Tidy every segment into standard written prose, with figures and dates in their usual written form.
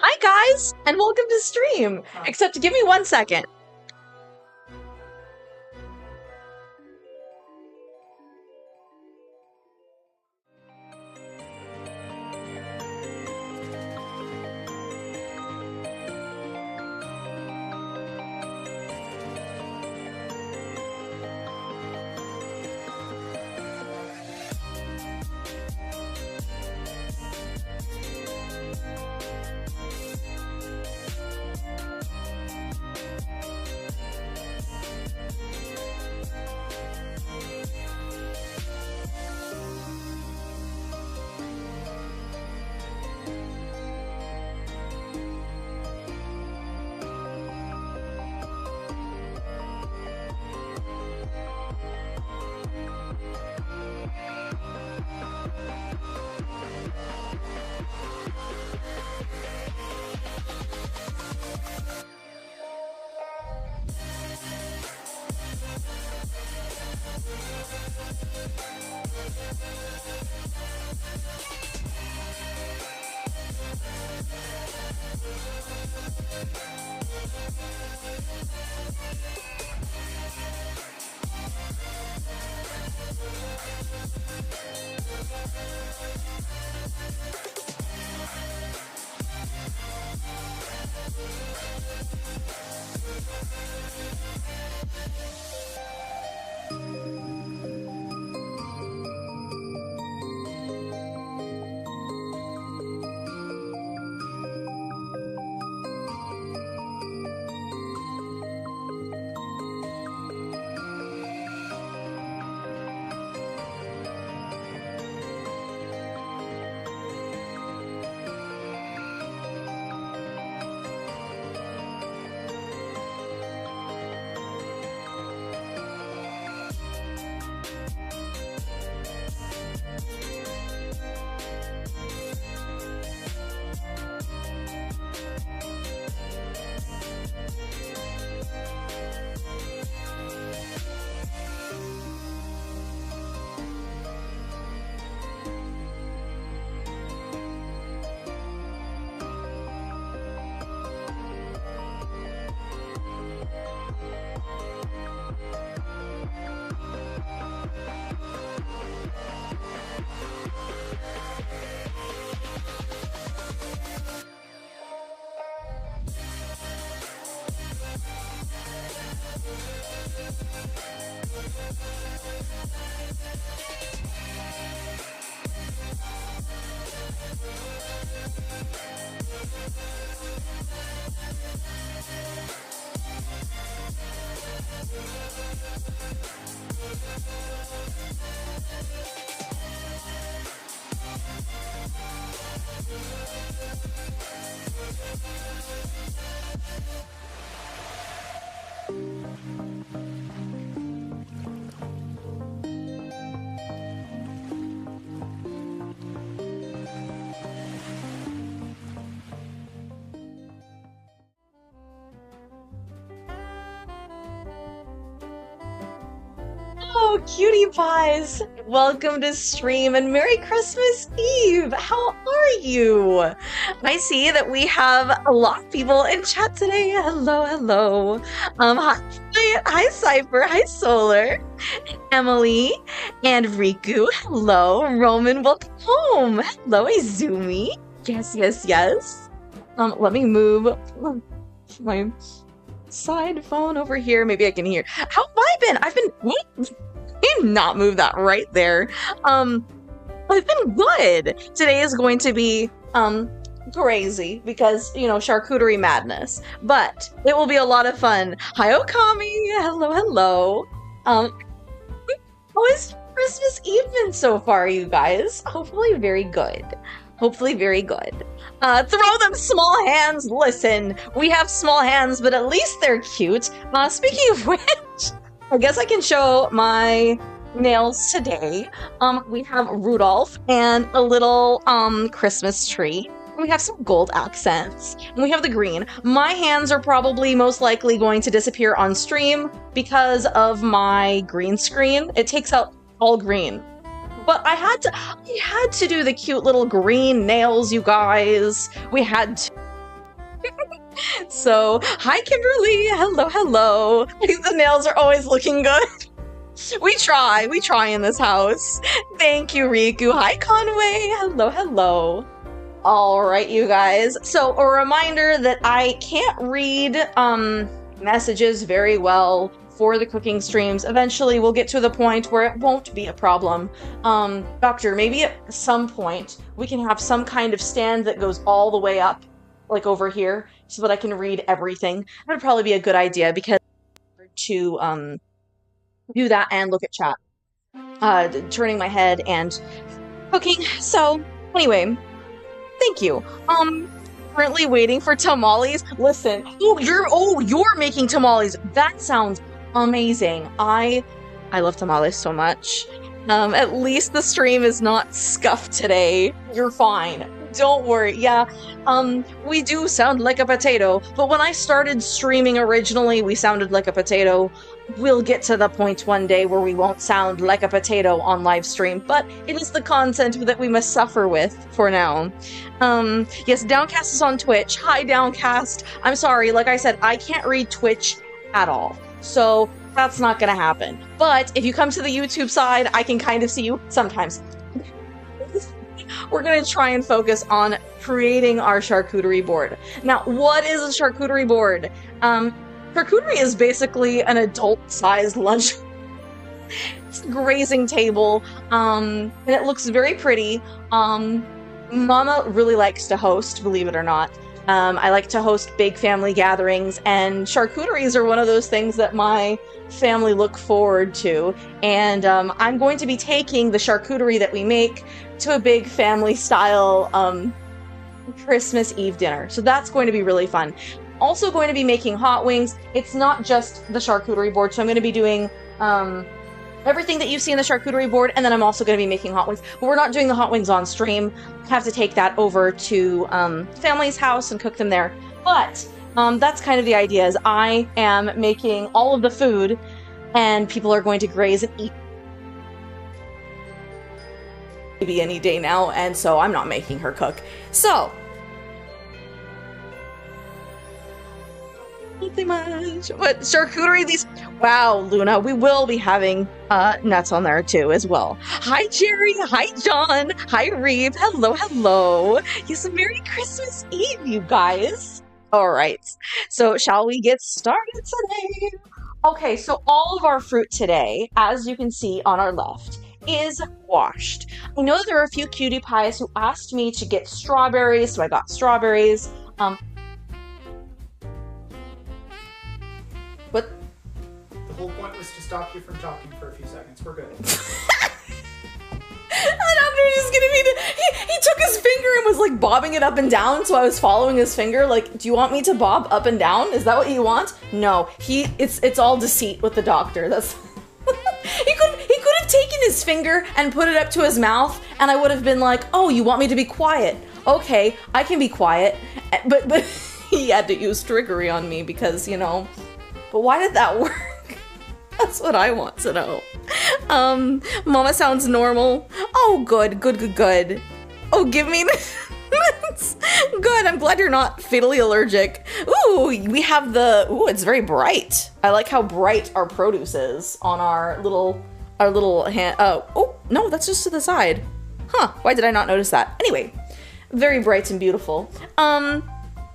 Hi guys, and welcome to stream. Except give me 1 second. Oh, cutie pies! Welcome to stream and Merry Christmas Eve! How are you? I see that we have a lot of people in chat today. Hello, hello. Hi, Cypher. Hi, Solar. Emily and Riku. Hello. Roman, welcome home. Hello, Izumi. Yes, yes, yes. Let me move my side phone over here. Maybe I can hear. How have I been? I've been not move that right there. I've been good. Today is going to be crazy because, you know, charcuterie madness, but it will be a lot of fun. Hi, Okami. Hello, hello. How is Christmas Eve been so far, you guys? Hopefully very good. Hopefully very good. Throw them small hands. Listen, we have small hands, but at least they're cute. Speaking of which, I guess I can show my nails today. We have Rudolph and a little Christmas tree. We have some gold accents. And we have the green. My hands are probably most likely going to disappear on stream because of my green screen. It takes out all green. But I had to do the cute little green nails, you guys. We had to. So, hi Kimberly. Hello, hello. The nails are always looking good. We try in this house. Thank you, Riku. Hi, Conway. Hello, hello. All right, you guys. So a reminder that I can't read messages very well for the cooking streams. Eventually, we'll get to the point where it won't be a problem. Doctor, maybe at some point we can have some kind of stand that goes all the way up, like over here, so that I can read everything. That would probably be a good idea because to do that and look at chat, turning my head and cooking. So anyway, thank you. Currently waiting for tamales. Listen, you're making tamales. That sounds amazing. I love tamales so much. At least the stream is not scuffed today. You're fine. Don't worry. Yeah, we do sound like a potato, but when I started streaming originally, we sounded like a potato. We'll get to the point one day where we won't sound like a potato on live stream, but it is the content that we must suffer with for now. Yes, Downcast is on Twitch. Hi, Downcast. I'm sorry, like I said, I can't read Twitch at all, so that's not gonna happen. But if you come to the YouTube side, I can kind of see you sometimes. We're gonna try and focus on creating our charcuterie board. Now, what is a charcuterie board? Charcuterie is basically an adult-sized lunch grazing table, and it looks very pretty. Mama really likes to host, believe it or not. I like to host big family gatherings, and charcuteries are one of those things that my family look forward to. And I'm going to be taking the charcuterie that we make to a big family-style Christmas Eve dinner. So that's going to be really fun. Also going to be making hot wings. It's not just the charcuterie board, so I'm going to be doing everything that you see in the charcuterie board, and then I'm also going to be making hot wings. But we're not doing the hot wings on stream. I have to take that over to family's house and cook them there. But that's kind of the idea, is I am making all of the food, and people are going to graze and eat maybe any day now, and so I'm not making her cook. So nothing much. But charcuterie, these... Wow, Luna, we will be having nuts on there too as well. Hi, Jerry. Hi, John. Hi, Reeve. Hello, hello. Yes, Merry Christmas Eve, you guys. All right. So shall we get started today? Okay, so all of our fruit today, as you can see on our left, is washed. I know that there are a few cutie pies who asked me to get strawberries, so I got strawberries. What? The whole point was to stop you from talking for a few seconds. We're good. The doctor just gonna be he took his finger and was like bobbing it up and down, so I was following his finger like, do you want me to bob up and down? Is that what you want? No, it's all deceit with the doctor. That's he could have taken his finger and put it up to his mouth, and I would have been like, oh, you want me to be quiet? Okay, I can be quiet. But he had to use trickery on me because, you know. But why did that work? That's what I want to know. Mama sounds normal. Oh, good. Oh, give me this. Good, I'm glad you're not fatally allergic. Ooh, we have the... Ooh, it's very bright. I like how bright our produce is on our little hand. Oh, no, that's just to the side. Huh, why did I not notice that? Anyway, very bright and beautiful.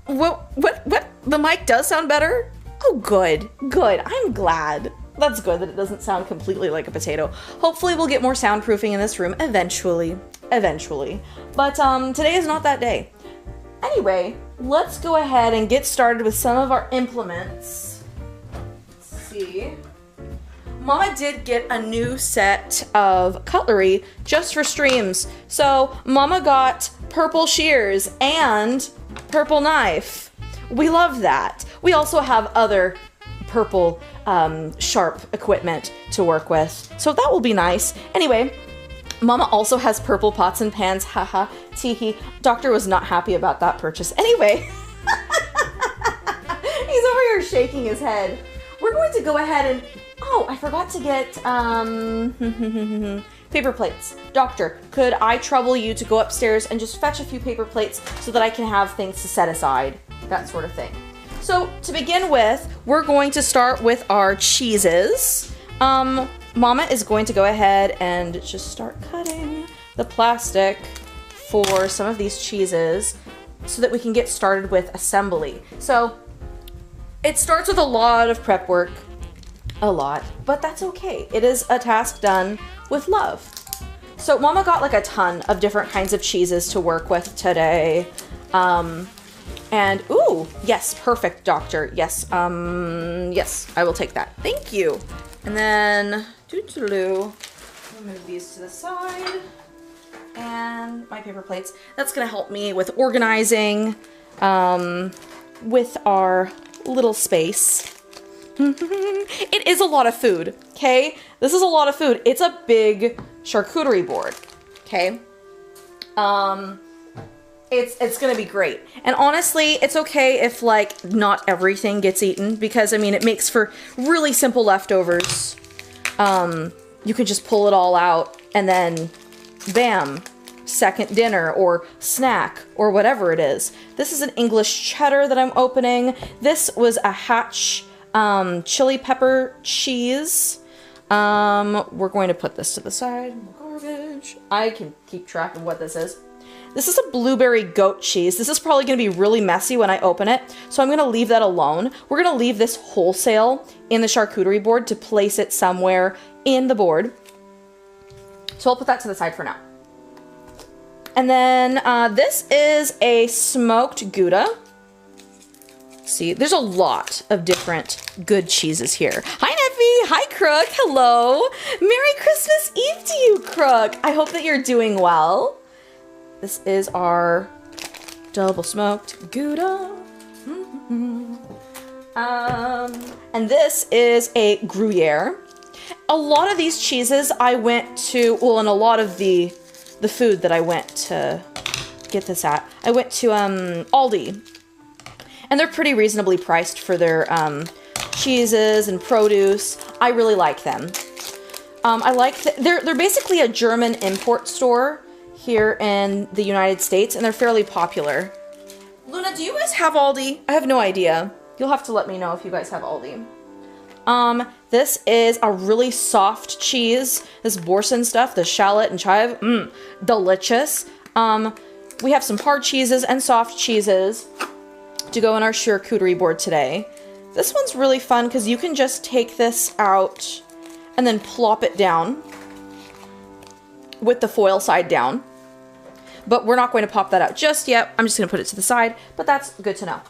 What? The mic does sound better? Oh, good. I'm glad. That's good that it doesn't sound completely like a potato. Hopefully we'll get more soundproofing in this room eventually. But today is not that day. Anyway, let's go ahead and get started with some of our implements. Let's see. Mama did get a new set of cutlery just for streams. So Mama got purple shears and purple knife. We love that. We also have other purple sharp equipment to work with, so that will be nice. Anyway, Mama also has purple pots and pans. Haha, teehee. Doctor was not happy about that purchase. Anyway, he's over here shaking his head. We're going to go ahead and... Oh, I forgot to get paper plates. Doctor, could I trouble you to go upstairs and just fetch a few paper plates so that I can have things to set aside? That sort of thing. So to begin with, we're going to start with our cheeses. Mama is going to go ahead and just start cutting the plastic for some of these cheeses so that we can get started with assembly. So it starts with a lot of prep work, but that's okay. It is a task done with love. So Mama got like a ton of different kinds of cheeses to work with today. And ooh, yes, perfect, doctor. Yes, yes, I will take that. Thank you. And then I'll move these to the side. And my paper plates. That's gonna help me with organizing with our little space. It is a lot of food, okay? This is a lot of food. It's a big charcuterie board, okay? It's gonna be great. And honestly, it's okay if like not everything gets eaten because I mean, it makes for really simple leftovers. You can just pull it all out and then bam, second dinner or snack or whatever it is. This is an English cheddar that I'm opening. This was a Hatch chili pepper cheese. We're going to put this to the side. Garbage. I can keep track of what this is. This is a blueberry goat cheese. This is probably going to be really messy when I open it, so I'm going to leave that alone. We're going to leave this wholesale in the charcuterie board to place it somewhere in the board. So I'll put that to the side for now. And then this is a smoked Gouda. See, there's a lot of different good cheeses here. Hi, Neffy. Hi, Crook. Hello. Merry Christmas Eve to you, Crook. I hope that you're doing well. This is our double smoked Gouda. And this is a Gruyere. A lot of these cheeses I went to, well, and a lot of the food that I went to get this at, I went to Aldi. And they're pretty reasonably priced for their cheeses and produce. I really like them. I like they're basically a German import store here in the United States, and they're fairly popular. Luna, do you guys have Aldi? I have no idea. You'll have to let me know if you guys have Aldi. This is a really soft cheese. This Boursin stuff, the shallot and chive, delicious. We have some hard cheeses and soft cheeses to go on our charcuterie board today. This one's really fun because you can just take this out and then plop it down with the foil side down. But we're not going to pop that out just yet. I'm just going to put it to the side, but that's good to know.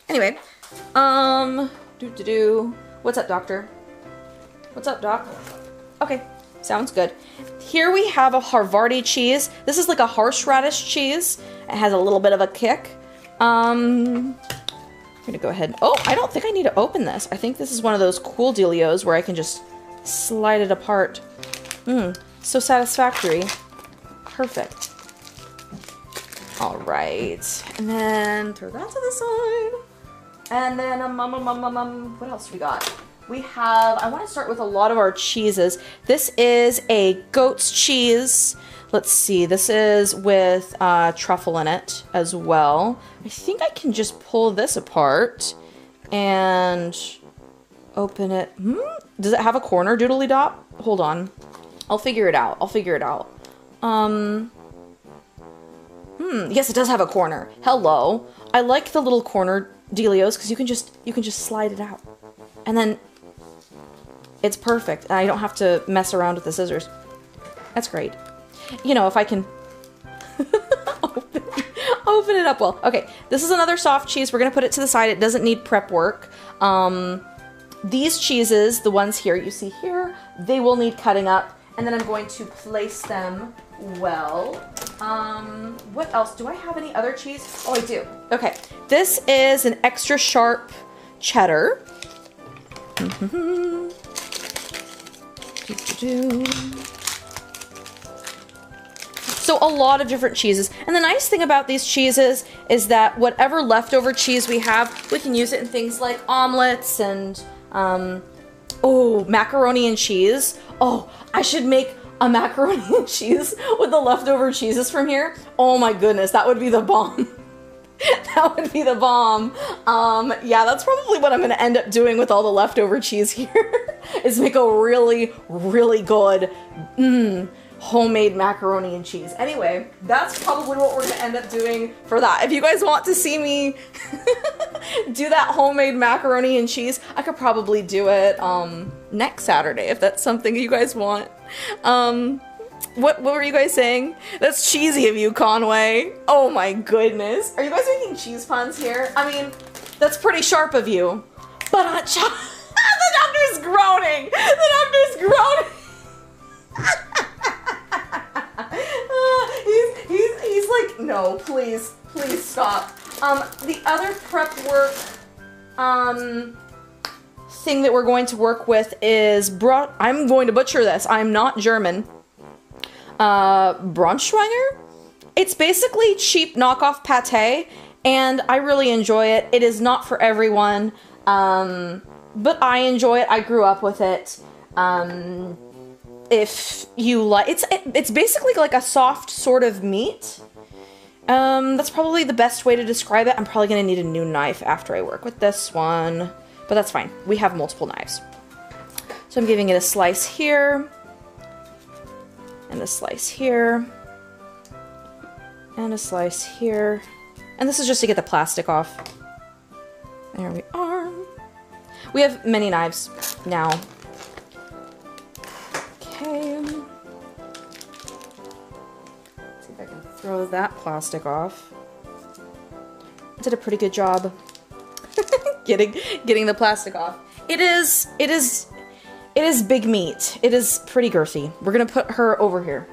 Anyway, what's up, doctor? What's up, doc? Okay, sounds good. Here we have a Havarti cheese. This is like a horseradish cheese. It has a little bit of a kick. I'm gonna go ahead. Oh, I don't think I need to open this. I think this is one of those cool dealios where I can just slide it apart. So satisfactory. Perfect. All right, and then throw that to the side. And then what else we got? We have, I want to start with a lot of our cheeses. This is a goat's cheese. Let's see, this is with truffle in it as well. I think I can just pull this apart and open it. Does it have a corner, doodly dot? Hold on. I'll figure it out. Yes, it does have a corner. Hello. I like the little corner dealios because you can just slide it out. And then it's perfect. And I don't have to mess around with the scissors. That's great. You know, if I can open it up well. Okay, this is another soft cheese. We're going to put it to the side. It doesn't need prep work. These cheeses, the ones here, you see here, they will need cutting up. And then I'm going to place them well. What else? Do I have any other cheese? Oh, I do. Okay, this is an extra sharp cheddar. So a lot of different cheeses. And the nice thing about these cheeses is that whatever leftover cheese we have, we can use it in things like omelets and, macaroni and cheese. Oh, I should make a macaroni and cheese with the leftover cheeses from here. Oh my goodness, that would be the bomb. That would be the bomb. Yeah, that's probably what I'm gonna end up doing with all the leftover cheese here, is make a really, really good homemade macaroni and cheese. Anyway, that's probably what we're gonna end up doing for that. If you guys want to see me do that homemade macaroni and cheese, I could probably do it next Saturday if that's something you guys want. What were you guys saying? That's cheesy of you, Conway. Oh my goodness. Are you guys making cheese puns here? I mean, that's pretty sharp of you. But the doctor's groaning. The doctor's groaning. He's like, no, please stop. The other prep work thing that we're going to work with is I'm going to butcher this. I'm not German. Braunschweiger? It's basically cheap knockoff pate, and I really enjoy it. It is not for everyone, but I enjoy it. I grew up with it. If you like, it's basically like a soft sort of meat. That's probably the best way to describe it. I'm probably gonna need a new knife after I work with this one, but that's fine. We have multiple knives. So I'm giving it a slice here, and a slice here, and a slice here. And this is just to get the plastic off. There we are. We have many knives now. Okay. Let's see if I can throw that plastic off. I did a pretty good job getting the plastic off. It is big meat. It is pretty girthy. We're gonna put her over here.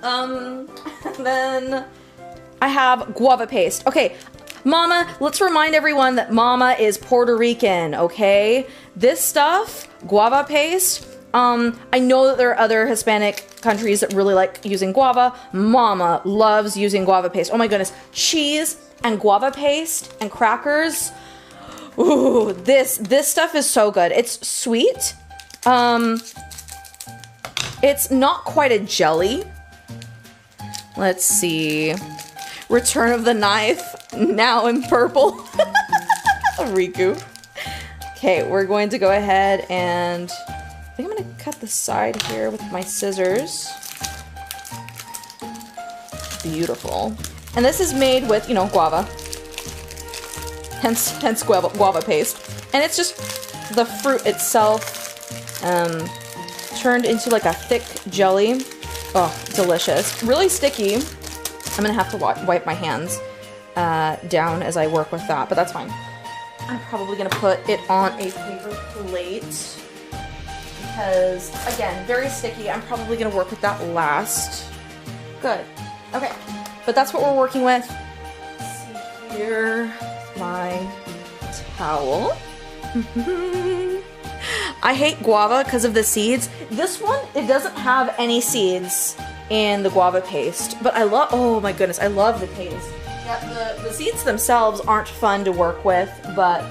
Then I have guava paste. Okay, Mama, let's remind everyone that Mama is Puerto Rican, okay? This stuff, guava paste, I know that there are other Hispanic countries that really like using guava. Mama loves using guava paste. Oh my goodness. Cheese and guava paste and crackers. Ooh, this stuff is so good. It's sweet. It's not quite a jelly. Let's see. Return of the Knife, now in purple. Riku. Okay, we're going to go ahead and I think I'm gonna cut the side here with my scissors. Beautiful. And this is made with, you know, guava. Hence guava paste. And it's just the fruit itself turned into like a thick jelly. Oh, delicious. Really sticky. I'm gonna have to wipe my hands down as I work with that, but that's fine. I'm probably gonna put it on a paper plate because, again, very sticky. I'm probably gonna work with that last. Good. Okay, but that's what we're working with. Let's see here, my towel. I hate guava because of the seeds. This one, it doesn't have any seeds in the guava paste, but I love, oh my goodness, I love the taste. Yeah, the seeds themselves aren't fun to work with, but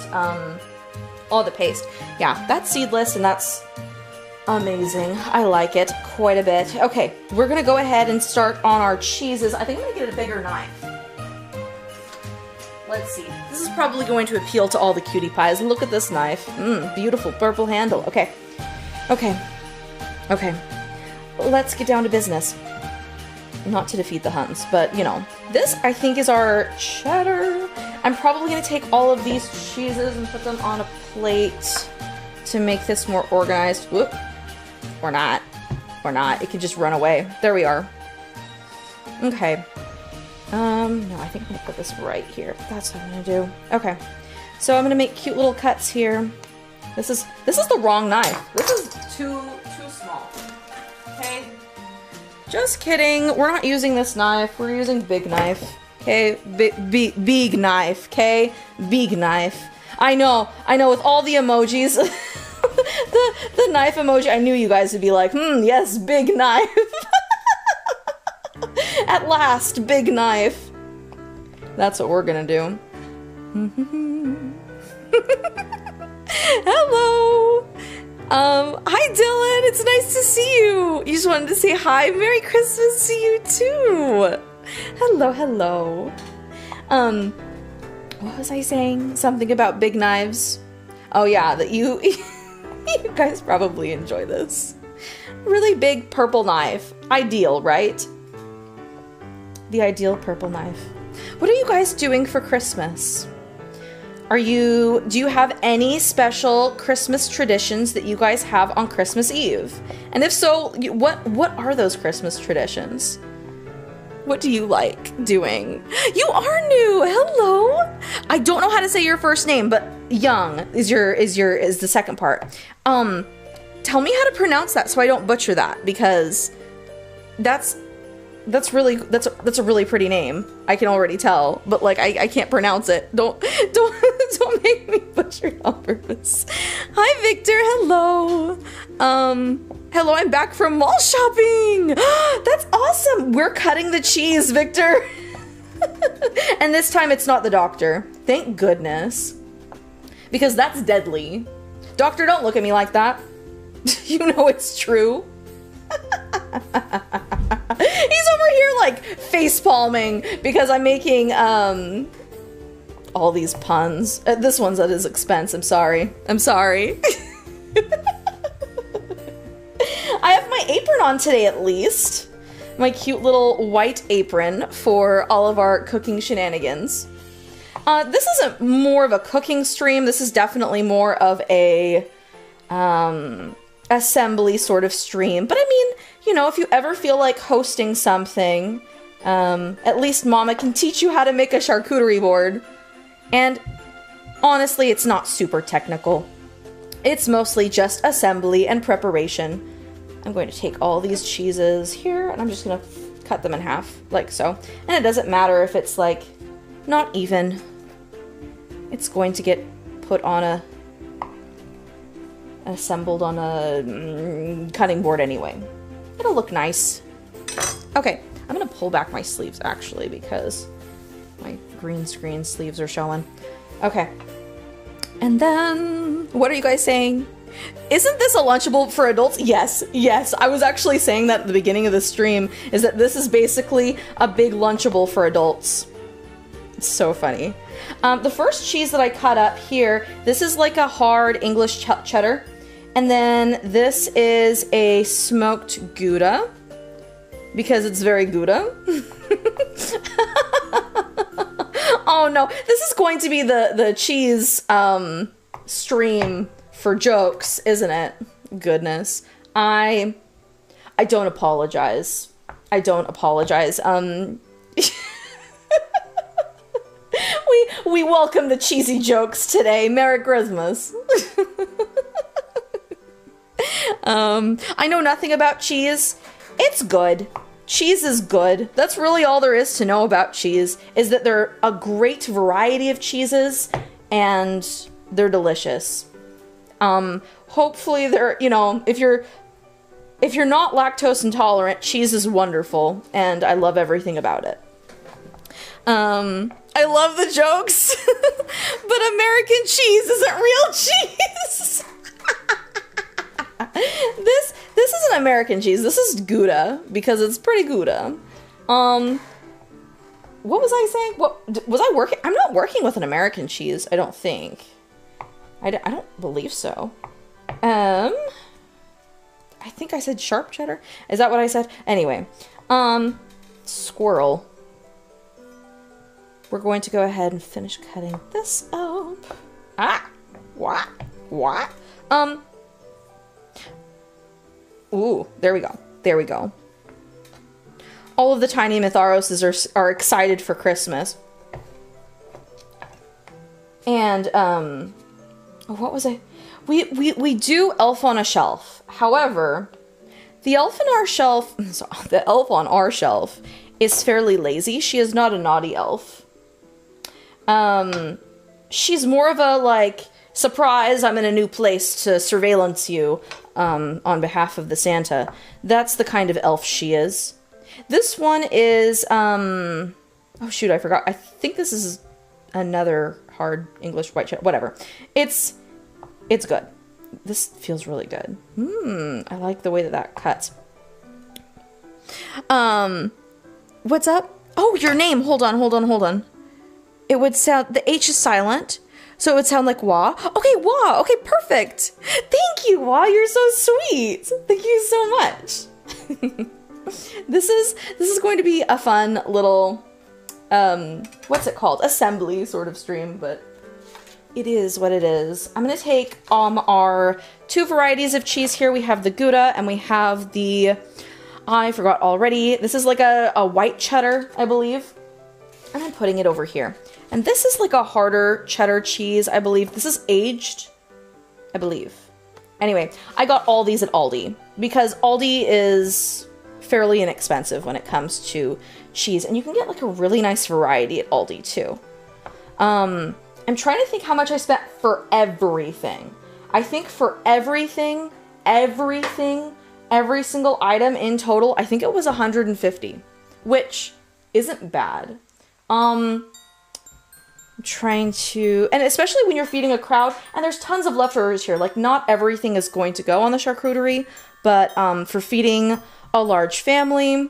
oh, the paste. Yeah, that's seedless and that's amazing. I like it quite a bit. Okay, we're gonna go ahead and start on our cheeses. I think I'm gonna get a bigger knife. Let's see. This is probably going to appeal to all the cutie pies. Look at this knife. Beautiful purple handle. Okay. Okay. Okay. Let's get down to business. Not to defeat the Huns, but, you know. This, I think, is our cheddar. I'm probably going to take all of these cheeses and put them on a plate to make this more organized. Whoop. Or not. Or not. It could just run away. There we are. Okay. No, I think I'm gonna put this right here. That's what I'm gonna do. Okay. So I'm gonna make cute little cuts here. This is the wrong knife. This is too small. Okay. Just kidding. We're not using this knife. We're using big knife. Okay, big knife. Okay, big knife. I know. With all the emojis, the knife emoji. I knew you guys would be like, yes, big knife. At last, big knife. That's what we're gonna do. Hello. Hi Dylan, it's nice to see you. You just wanted to say hi. Merry Christmas to you too. Hello. What was I saying? Something about big knives. Oh yeah, that you you guys probably enjoy this. Really big purple knife. Ideal, right? The ideal purple knife. What are you guys doing for Christmas? Do you have any special Christmas traditions that you guys have on Christmas Eve? And if so, what are those Christmas traditions? What do you like doing? You are new. Hello. I don't know how to say your first name, but Young is the second part. Tell me how to pronounce that so I don't butcher that, because that's a really pretty name. I can already tell, but like I can't pronounce it. Don't make me butcher it on purpose. Hi Victor, hello. Hello, I'm back from mall shopping. That's awesome. We're cutting the cheese, Victor. And this time it's not the doctor. Thank goodness. Because that's deadly. Doctor, don't look at me like that. You know it's true. He's over here like face palming because I'm making all these puns. This one's at his expense. I'm sorry. I have my apron on today at least. My cute little white apron for all of our cooking shenanigans. This isn't more of a cooking stream. This is definitely more of a assembly sort of stream. But I mean, you know, if you ever feel like hosting something, at least Mama can teach you how to make a charcuterie board. And honestly, it's not super technical. It's mostly just assembly and preparation. I'm going to take all these cheeses here and I'm just going to cut them in half like so. And it doesn't matter if it's like not even. It's going to get put on assembled on a cutting board anyway. It'll look nice. Okay, I'm gonna pull back my sleeves actually because my green screen sleeves are showing. Okay. And then, what are you guys saying? Isn't this a Lunchable for adults? Yes, yes. I was actually saying that at the beginning of the stream, is that this is basically a big Lunchable for adults. It's so funny. The first cheese that I cut up here, this is like a hard English cheddar. And then this is a smoked Gouda, because it's very Gouda. Oh no, this is going to be the cheese stream for jokes, isn't it? Goodness. I don't apologize. I don't apologize. We welcome the cheesy jokes today. Merry Christmas. I know nothing about cheese. It's good. Cheese is good. That's really all there is to know about cheese, is that they're a great variety of cheeses and they're delicious. Hopefully they're, you know, if you're not lactose intolerant, cheese is wonderful and I love everything about it. I love the jokes, but American cheese isn't real cheese. This isn't American cheese. This is Gouda because it's pretty Gouda. What was I saying? What was I working? I'm not working with an American cheese. I don't think. I don't believe so. I think I said sharp cheddar. Is that what I said? Anyway, squirrel. We're going to go ahead and finish cutting this up. What? Ooh, there we go. There we go. All of the tiny Mytharoses are excited for Christmas. And, what was I? We do Elf on a Shelf. However, the elf on our shelf is fairly lazy. She is not a naughty elf. She's more of a, like, surprise, I'm in a new place to surveillance you, on behalf of the Santa. That's the kind of elf she is. This one is, oh shoot, I forgot. I think this is another hard English white cheddar, whatever. It's good. This feels really good. I like the way that cuts. What's up? Oh, your name. Hold on. it would sound, the H is silent, so it would sound like wah. Okay, wah. Okay, perfect. Thank you, wah. You're so sweet. Thank you so much. This is going to be a fun little, what's it called? Assembly sort of stream, but it is what it is. I'm going to take our 2 varieties of cheese here. We have the Gouda and we have the, I forgot already. This is like a white cheddar, I believe. And I'm putting it over here. And this is like a harder cheddar cheese, I believe. This is aged, I believe. Anyway, I got all these at Aldi because Aldi is fairly inexpensive when it comes to cheese. And you can get like a really nice variety at Aldi too. I'm trying to think how much I spent for everything. I think for everything, every single item in total, I think it was 150, which isn't bad. I'm trying to, and especially when you're feeding a crowd, and there's tons of leftovers here, like not everything is going to go on the charcuterie, but for feeding a large family,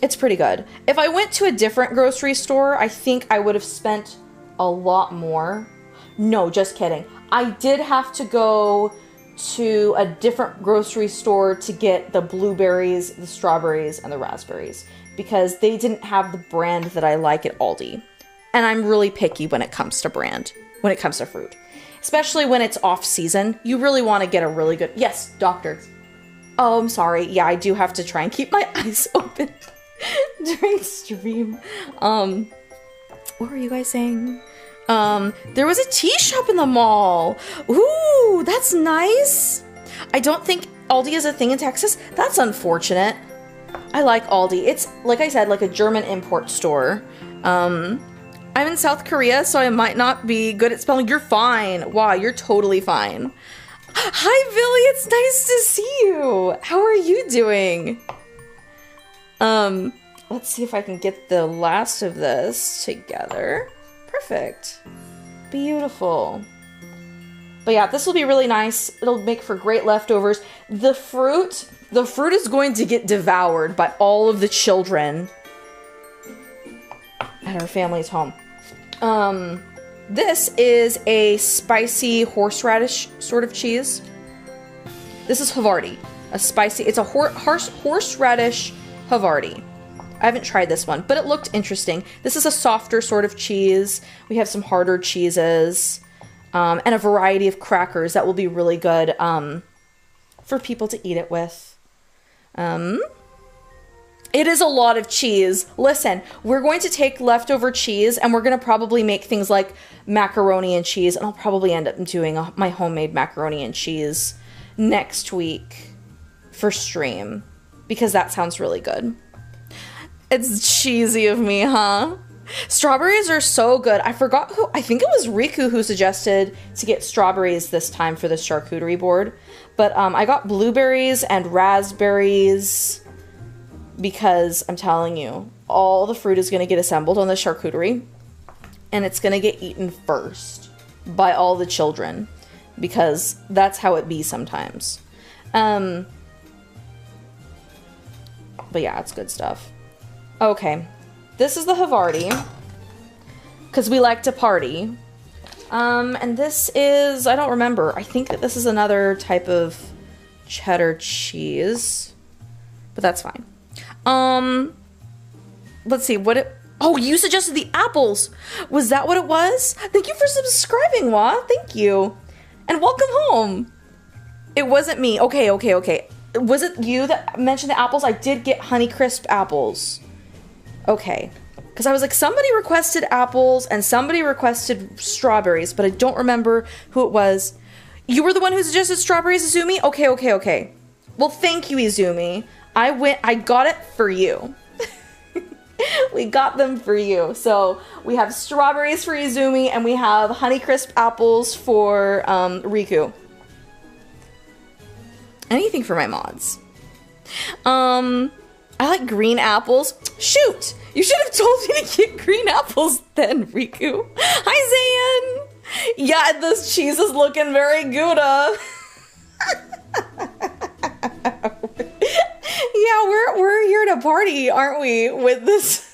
it's pretty good. If I went to a different grocery store, I think I would have spent a lot more. No, just kidding. I did have to go to a different grocery store to get the blueberries, the strawberries, and the raspberries because they didn't have the brand that I like at Aldi. And I'm really picky when it comes to brand, when it comes to fruit. Especially when it's off season. You really want to get a really good, yes, doctor. Oh, I'm sorry. Yeah, I do have to try and keep my eyes open during stream. What were you guys saying? There was a tea shop in the mall. Ooh, that's nice. I don't think Aldi is a thing in Texas. That's unfortunate. I like Aldi. It's, like I said, like a German import store. I'm in South Korea, so I might not be good at spelling. You're fine. Wow, you're totally fine. Hi, Billy. It's nice to see you. How are you doing? Let's see if I can get the last of this together. Perfect. Beautiful. But yeah, this will be really nice. It'll make for great leftovers. The fruit is going to get devoured by all of the children at our family's home. This is a spicy horseradish sort of cheese. This is Havarti. It's a horseradish Havarti. I haven't tried this one, but it looked interesting. This is a softer sort of cheese. We have some harder cheeses, and a variety of crackers that will be really good for people to eat it with. It is a lot of cheese. Listen, we're going to take leftover cheese and we're going to probably make things like macaroni and cheese, and I'll probably end up doing my homemade macaroni and cheese next week for stream because that sounds really good. It's cheesy of me, huh? Strawberries are so good. I forgot who, I think it was Riku who suggested to get strawberries this time for this charcuterie board. But I got blueberries and raspberries because I'm telling you, all the fruit is going to get assembled on the charcuterie. And it's going to get eaten first by all the children because that's how it be sometimes. But yeah, it's good stuff. Okay, this is the Havarti, because we like to party. And this is, I don't remember. I think that this is another type of cheddar cheese, but that's fine. Let's see, oh, you suggested the apples. Was that what it was? Thank you for subscribing, Wa. Thank you. And welcome home. It wasn't me. Okay. Was it you that mentioned the apples? I did get Honeycrisp apples. Okay, because I was like, somebody requested apples and somebody requested strawberries, but I don't remember who it was. You were the one who suggested strawberries, Izumi? Okay. Well, thank you, Izumi. I got it for you. We got them for you. So we have strawberries for Izumi and we have Honeycrisp apples for Riku. Anything for my mods. I like green apples. Shoot! You should have told me to get green apples then, Riku. Hi, Zayn! Yeah, this cheese is looking very Gouda. Yeah, we're here to party, aren't we, with this?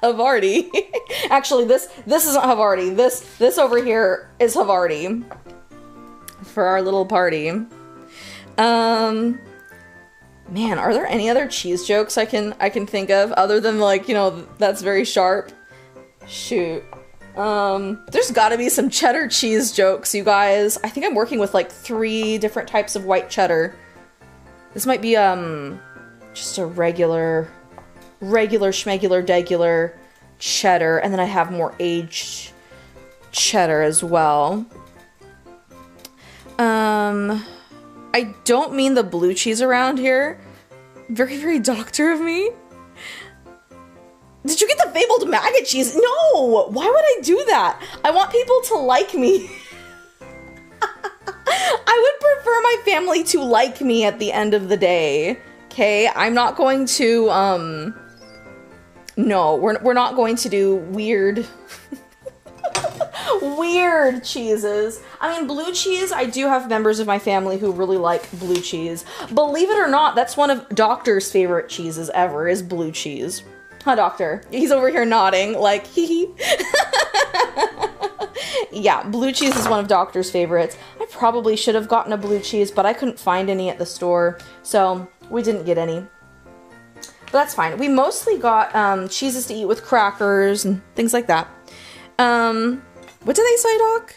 Havarti. Actually, this isn't Havarti. This over here is Havarti for our little party. Man, are there any other cheese jokes I can think of other than, like, you know, that's very sharp? Shoot. There's gotta be some cheddar cheese jokes, you guys. I think I'm working with like 3 different types of white cheddar. This might be, just a regular schmegular degular cheddar, and then I have more aged cheddar as well. I don't mean the blue cheese around here. Very, very doctor of me. Did you get the fabled maggot cheese? No! Why would I do that? I want people to like me. I would prefer my family to like me at the end of the day. Okay? I'm not going to, no, we're not going to do weird... weird cheeses. I mean, blue cheese, I do have members of my family who really like blue cheese. Believe it or not, that's one of Doctor's favorite cheeses ever, is blue cheese. Huh, Doctor? He's over here nodding, like, hee hee. Yeah, blue cheese is one of Doctor's favorites. I probably should have gotten a blue cheese, but I couldn't find any at the store, so we didn't get any. But that's fine. We mostly got cheeses to eat with crackers and things like that. What do they say, Doc?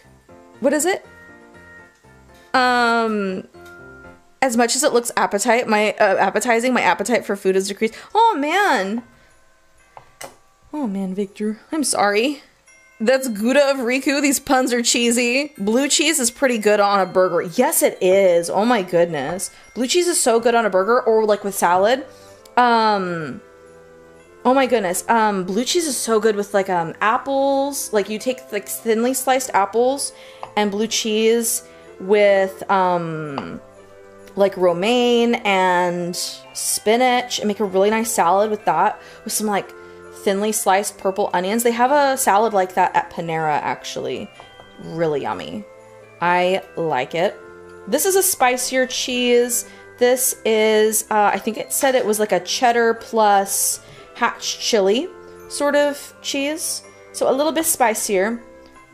What is it? As much as it looks appetizing, my appetite for food has decreased. Oh, man. Oh, man, Victor. I'm sorry. That's Gouda of Riku. These puns are cheesy. Blue cheese is pretty good on a burger. Yes, it is. Oh, my goodness. Blue cheese is so good on a burger or, like, with salad. Oh my goodness, blue cheese is so good with, like, apples. Like, you take, like, thinly sliced apples and blue cheese with, like, romaine and spinach and make a really nice salad with that, with some, like, thinly sliced purple onions. They have a salad like that at Panera, actually. Really yummy. I like it. This is a spicier cheese. This is, I think it said it was like a cheddar plus hatch chili sort of cheese, so a little bit spicier.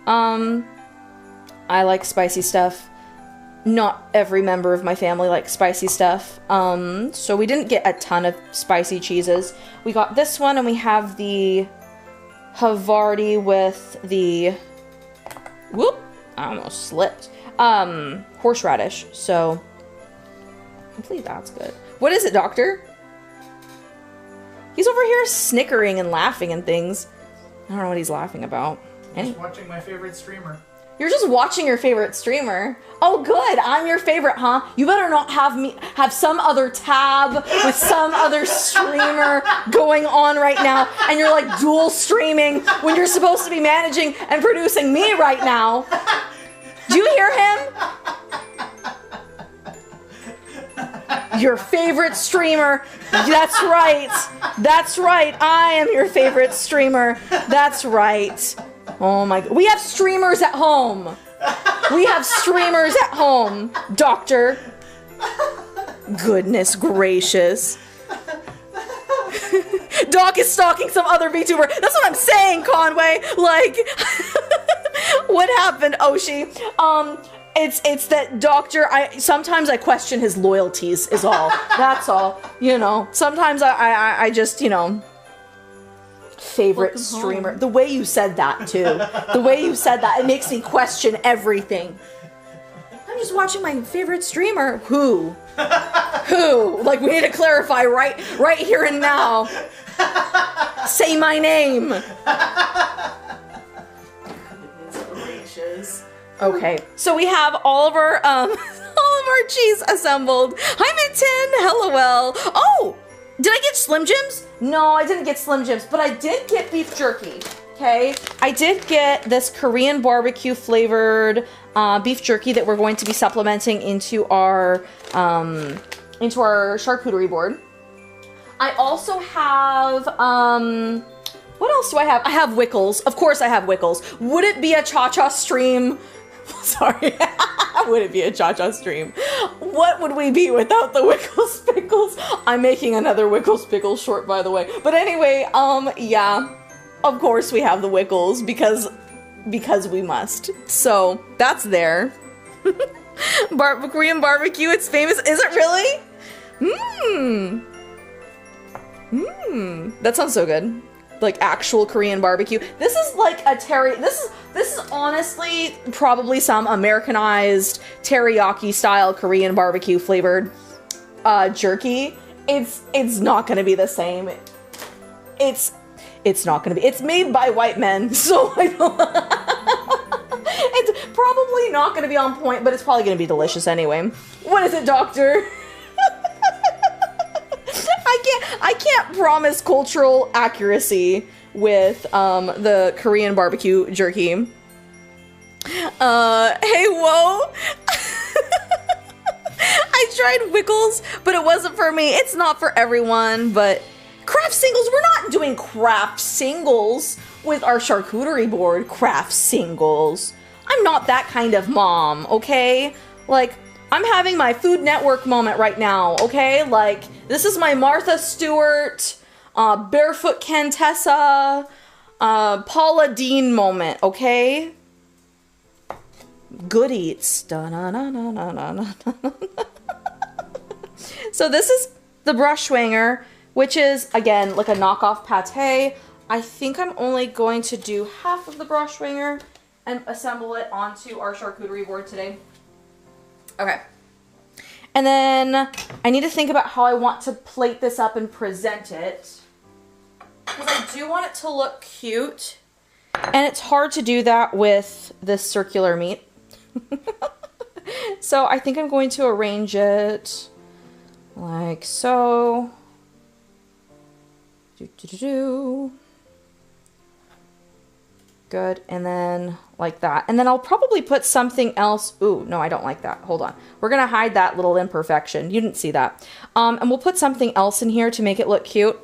I like spicy stuff. Not every member of my family likes spicy stuff, so we didn't get a ton of spicy cheeses. We got this one, and we have the Havarti with the, whoop, I almost slipped, horseradish, so hopefully that's good. What is it, Doctor? He's over here snickering and laughing and things. I don't know what he's laughing about. Just watching my favorite streamer. You're just watching your favorite streamer. Oh, good. I'm your favorite, huh? You better not have some other tab with some other streamer going on right now, and you're like dual streaming when you're supposed to be managing and producing me right now. Do you hear him? Your favorite streamer. That's right. That's right. I am your favorite streamer. That's right. Oh my God. We have streamers at home. We have streamers at home, Doctor. Goodness gracious. Doc is stalking some other VTuber. That's what I'm saying, Conway. Like, what happened, Oshi? It's that Doctor, sometimes I question his loyalties is all. That's all. You know, sometimes I just, you know, favorite streamer. The way you said that, too. The way you said that, it makes me question everything. I'm just watching my favorite streamer. Who? Who? Like, we need to clarify right here and now. Say my name. Goodness gracious. Okay, so we have all of our cheese assembled. Hi, Minton. Hello, well. Oh, did I get Slim Jims? No, I didn't get Slim Jims, but I did get beef jerky. Okay, I did get this Korean barbecue flavored beef jerky that we're going to be supplementing into our charcuterie board. I also have what else do I have? I have Wickles. Of course, I have Wickles. Would it be a Cha-Cha stream? Sorry, would it be a Cha-Cha stream? What would we be without the Wickles Pickles? I'm making another Wickles Pickles short, by the way. But anyway, yeah. of course we have the Wickles because we must. So that's there. Korean barbecue, it's famous. Is it really? That sounds so good. Like actual Korean barbecue. This is like a this is honestly probably some Americanized teriyaki style Korean barbecue flavored jerky. It's not gonna be the same. It's not gonna be. It's made by white men, so I don't. It's probably not gonna be on point, but it's probably gonna be delicious anyway. What is it, doctor? I can't promise cultural accuracy with the Korean barbecue jerky. Hey, whoa! I tried Wickles, but it wasn't for me. It's not for everyone, but craft singles, we're not doing craft singles with our charcuterie board. Craft singles. I'm not that kind of mom, okay? Like, I'm having my Food Network moment right now, okay? Like, this is my Martha Stewart, Barefoot Contessa, Paula Deen moment, okay? Good eats. So this is the brush swinger, which is, again, like a knockoff pate. I think I'm only going to do half of the brush swinger and assemble it onto our charcuterie board today. Okay. And then I need to think about how I want to plate this up and present it, because I do want it to look cute, and it's hard to do that with this circular meat. So I think I'm going to arrange it like so. Good, and then like that. And then I'll probably put something else. Ooh, no, I don't like that. Hold on. We're gonna hide that little imperfection. You didn't see that. And we'll put something else in here to make it look cute.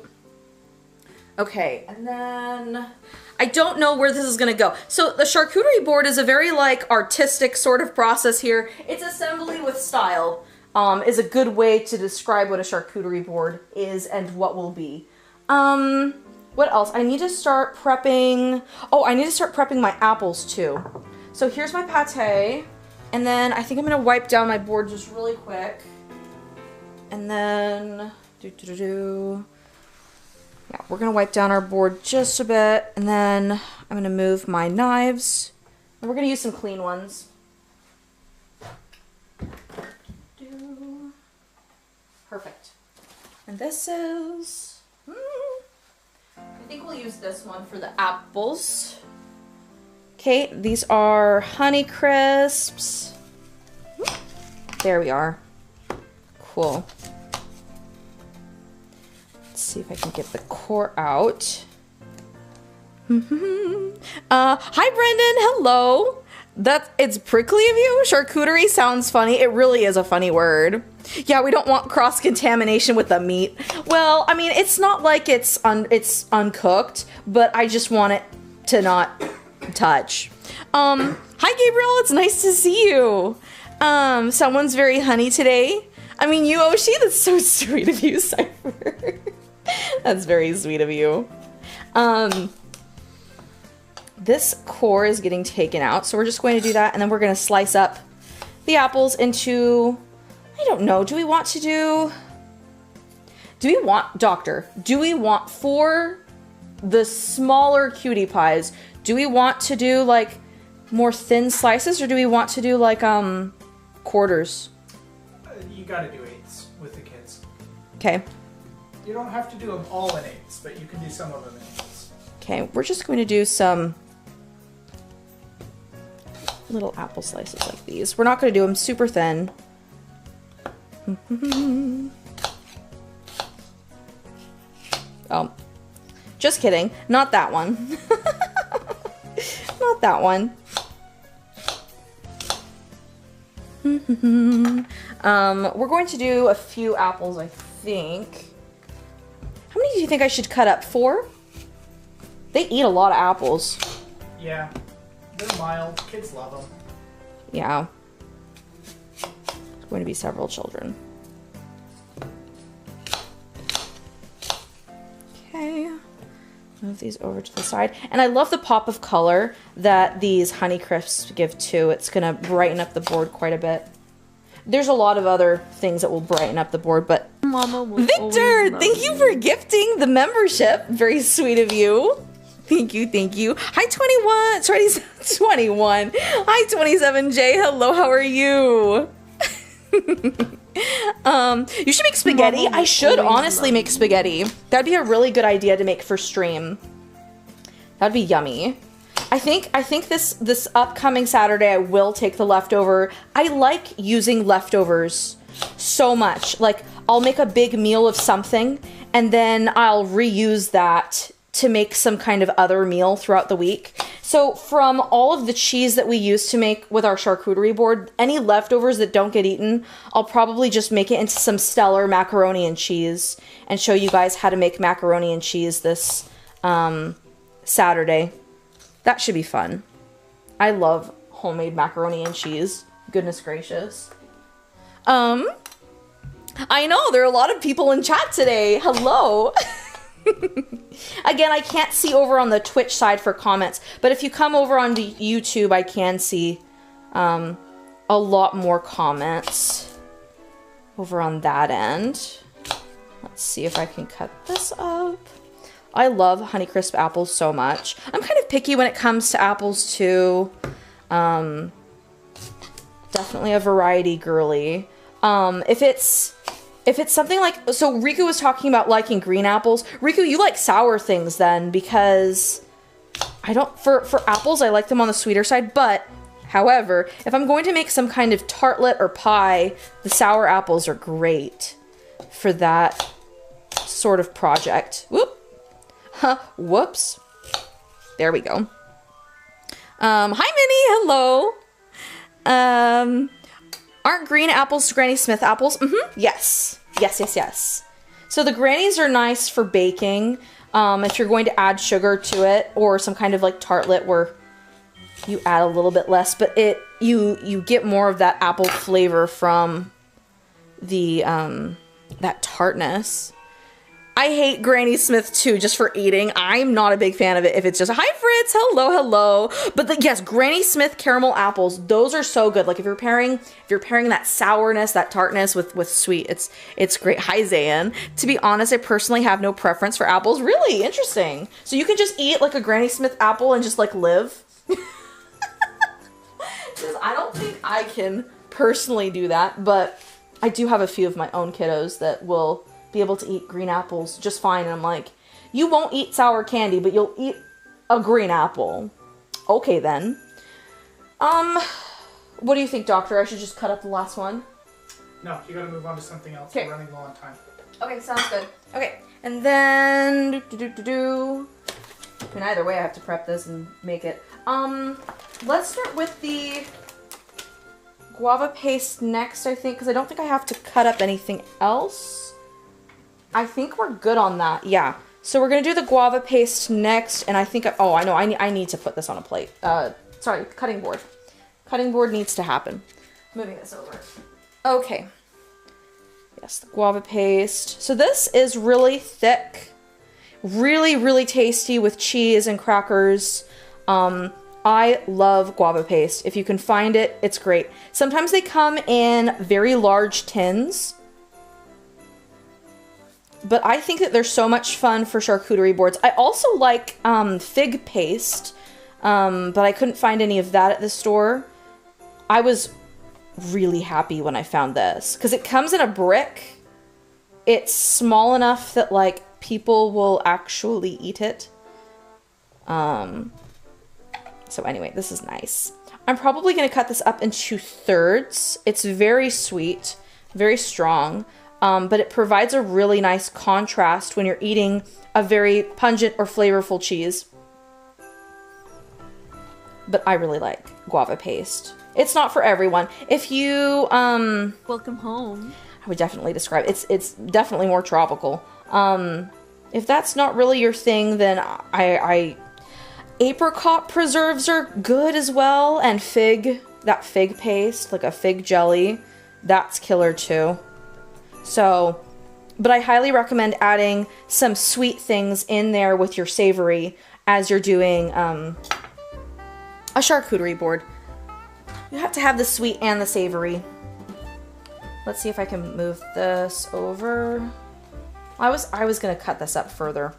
Okay, and then I don't know where this is gonna go. So the charcuterie board is a very like artistic sort of process here. It's assembly with style, is a good way to describe what a charcuterie board is and what will be. What else? I need to start prepping. Oh, I need to start prepping my apples too. So here's my pate. And then I think I'm gonna wipe down my board just really quick. And then, yeah, we're gonna wipe down our board just a bit. And then I'm gonna move my knives. And we're gonna use some clean ones. Perfect. And this is, I think we'll use this one for the apples. Okay, these are Honey Crisps. There we are. Cool. Let's see if I can get the core out. Hi Brendan, hello. It's prickly of you. Charcuterie sounds funny. It really is a funny word. Yeah, we don't want cross-contamination with the meat. Well, I mean, it's not like it's uncooked, but I just want it to not touch. Hi Gabriel, it's nice to see you. Someone's very honey today. I mean, you, Oshi, that's so sweet of you, Cypher. That's very sweet of you. This core is getting taken out, so we're just going to do that, and then we're going to slice up the apples into, I don't know, do we want, doctor, do we want, for the smaller cutie pies, do we want to do, like, more thin slices, or do we want to do, like, quarters? You gotta do eighths with the kids. Okay. You don't have to do them all in eighths, but you can do some of them in eighths. Okay, we're just going to do some little apple slices like these. We're not going to do them super thin. Oh, just kidding. Not that one. Not that one. We're going to do a few apples, I think. How many do you think I should cut up? 4? They eat a lot of apples. Yeah. They're mild. Kids love them. Yeah. There's going to be several children. Okay. Move these over to the side. And I love the pop of color that these Honey Crisps give too. It's gonna brighten up the board quite a bit. There's a lot of other things that will brighten up the board, but Mama will Victor, thank you for gifting the membership. Very sweet of you. Thank you, thank you. Hi, 21. Sorry, 21. Hi, 27J. Hello, how are you? You should make spaghetti. Mama I should always honestly love make spaghetti. That'd be a really good idea to make for stream. That'd be yummy. I think this upcoming Saturday I will take the leftover. I like using leftovers so much. Like, I'll make a big meal of something and then I'll reuse that to make some kind of other meal throughout the week. So from all of the cheese that we use to make with our charcuterie board, any leftovers that don't get eaten, I'll probably just make it into some stellar macaroni and cheese and show you guys how to make macaroni and cheese this Saturday. That should be fun. I love homemade macaroni and cheese. Goodness gracious. I know, there are a lot of people in chat today. Hello. Again, I can't see over on the Twitch side for comments, but if you come over on the YouTube, I can see a lot more comments over on that end. Let's see if I can cut this up. I love Honeycrisp apples so much. I'm kind of picky when it comes to apples too. Definitely a variety girly. If it's something like, so Riku was talking about liking green apples. Riku, you like sour things then, because I don't, for apples, I like them on the sweeter side, but however, if I'm going to make some kind of tartlet or pie, the sour apples are great for that sort of project. Whoop. Huh, whoops. There we go. Hi Minnie, hello. Aren't green apples Granny Smith apples? Yes. Yes. So the grannies are nice for baking. If you're going to add sugar to it, or some kind of like tartlet where you add a little bit less, but you get more of that apple flavor from the that tartness. I hate Granny Smith too, just for eating. I'm not a big fan of it if it's just, hi Fritz, hello. But yes, Granny Smith caramel apples, those are so good. Like if you're pairing that sourness, that tartness with sweet, it's great. Hi Zayn. To be honest, I personally have no preference for apples. Really interesting. So you can just eat like a Granny Smith apple and just like live. Because I don't think I can personally do that, but I do have a few of my own kiddos that will be able to eat green apples just fine. And I'm like, you won't eat sour candy, but you'll eat a green apple. Okay then. What do you think, Doctor? I should just cut up the last one? No, you gotta move on to something else. Okay. We're running low on time. Okay, sounds good. Okay, and then I mean, either way I have to prep this and make it. Let's start with the guava paste next, I think, because I don't think I have to cut up anything else. I think we're good on that. Yeah. So we're going to do the guava paste next. And I think, oh, I know. I need to put this on a plate. Sorry, cutting board. Cutting board needs to happen. Moving this over. Okay. Yes, the guava paste. So this is really thick. Really, really tasty with cheese and crackers. I love guava paste. If you can find it, it's great. Sometimes they come in very large tins. But I think that they're so much fun for charcuterie boards. I also like fig paste, but I couldn't find any of that at the store. I was really happy when I found this, because it comes in a brick. It's small enough that like people will actually eat it. So anyway, this is nice. I'm probably going to cut this up into thirds. It's very sweet, very strong. But it provides a really nice contrast when you're eating a very pungent or flavorful cheese. But I really like guava paste. It's not for everyone. If you, welcome home. I would definitely describe it. It's definitely more tropical. If that's not really your thing, then apricot preserves are good as well. And that fig paste, like a fig jelly, that's killer too. So But I highly recommend adding some sweet things in there with your savory as you're doing a charcuterie board. You have to have the sweet and the savory. Let's see if I can move this over. I was gonna cut this up further.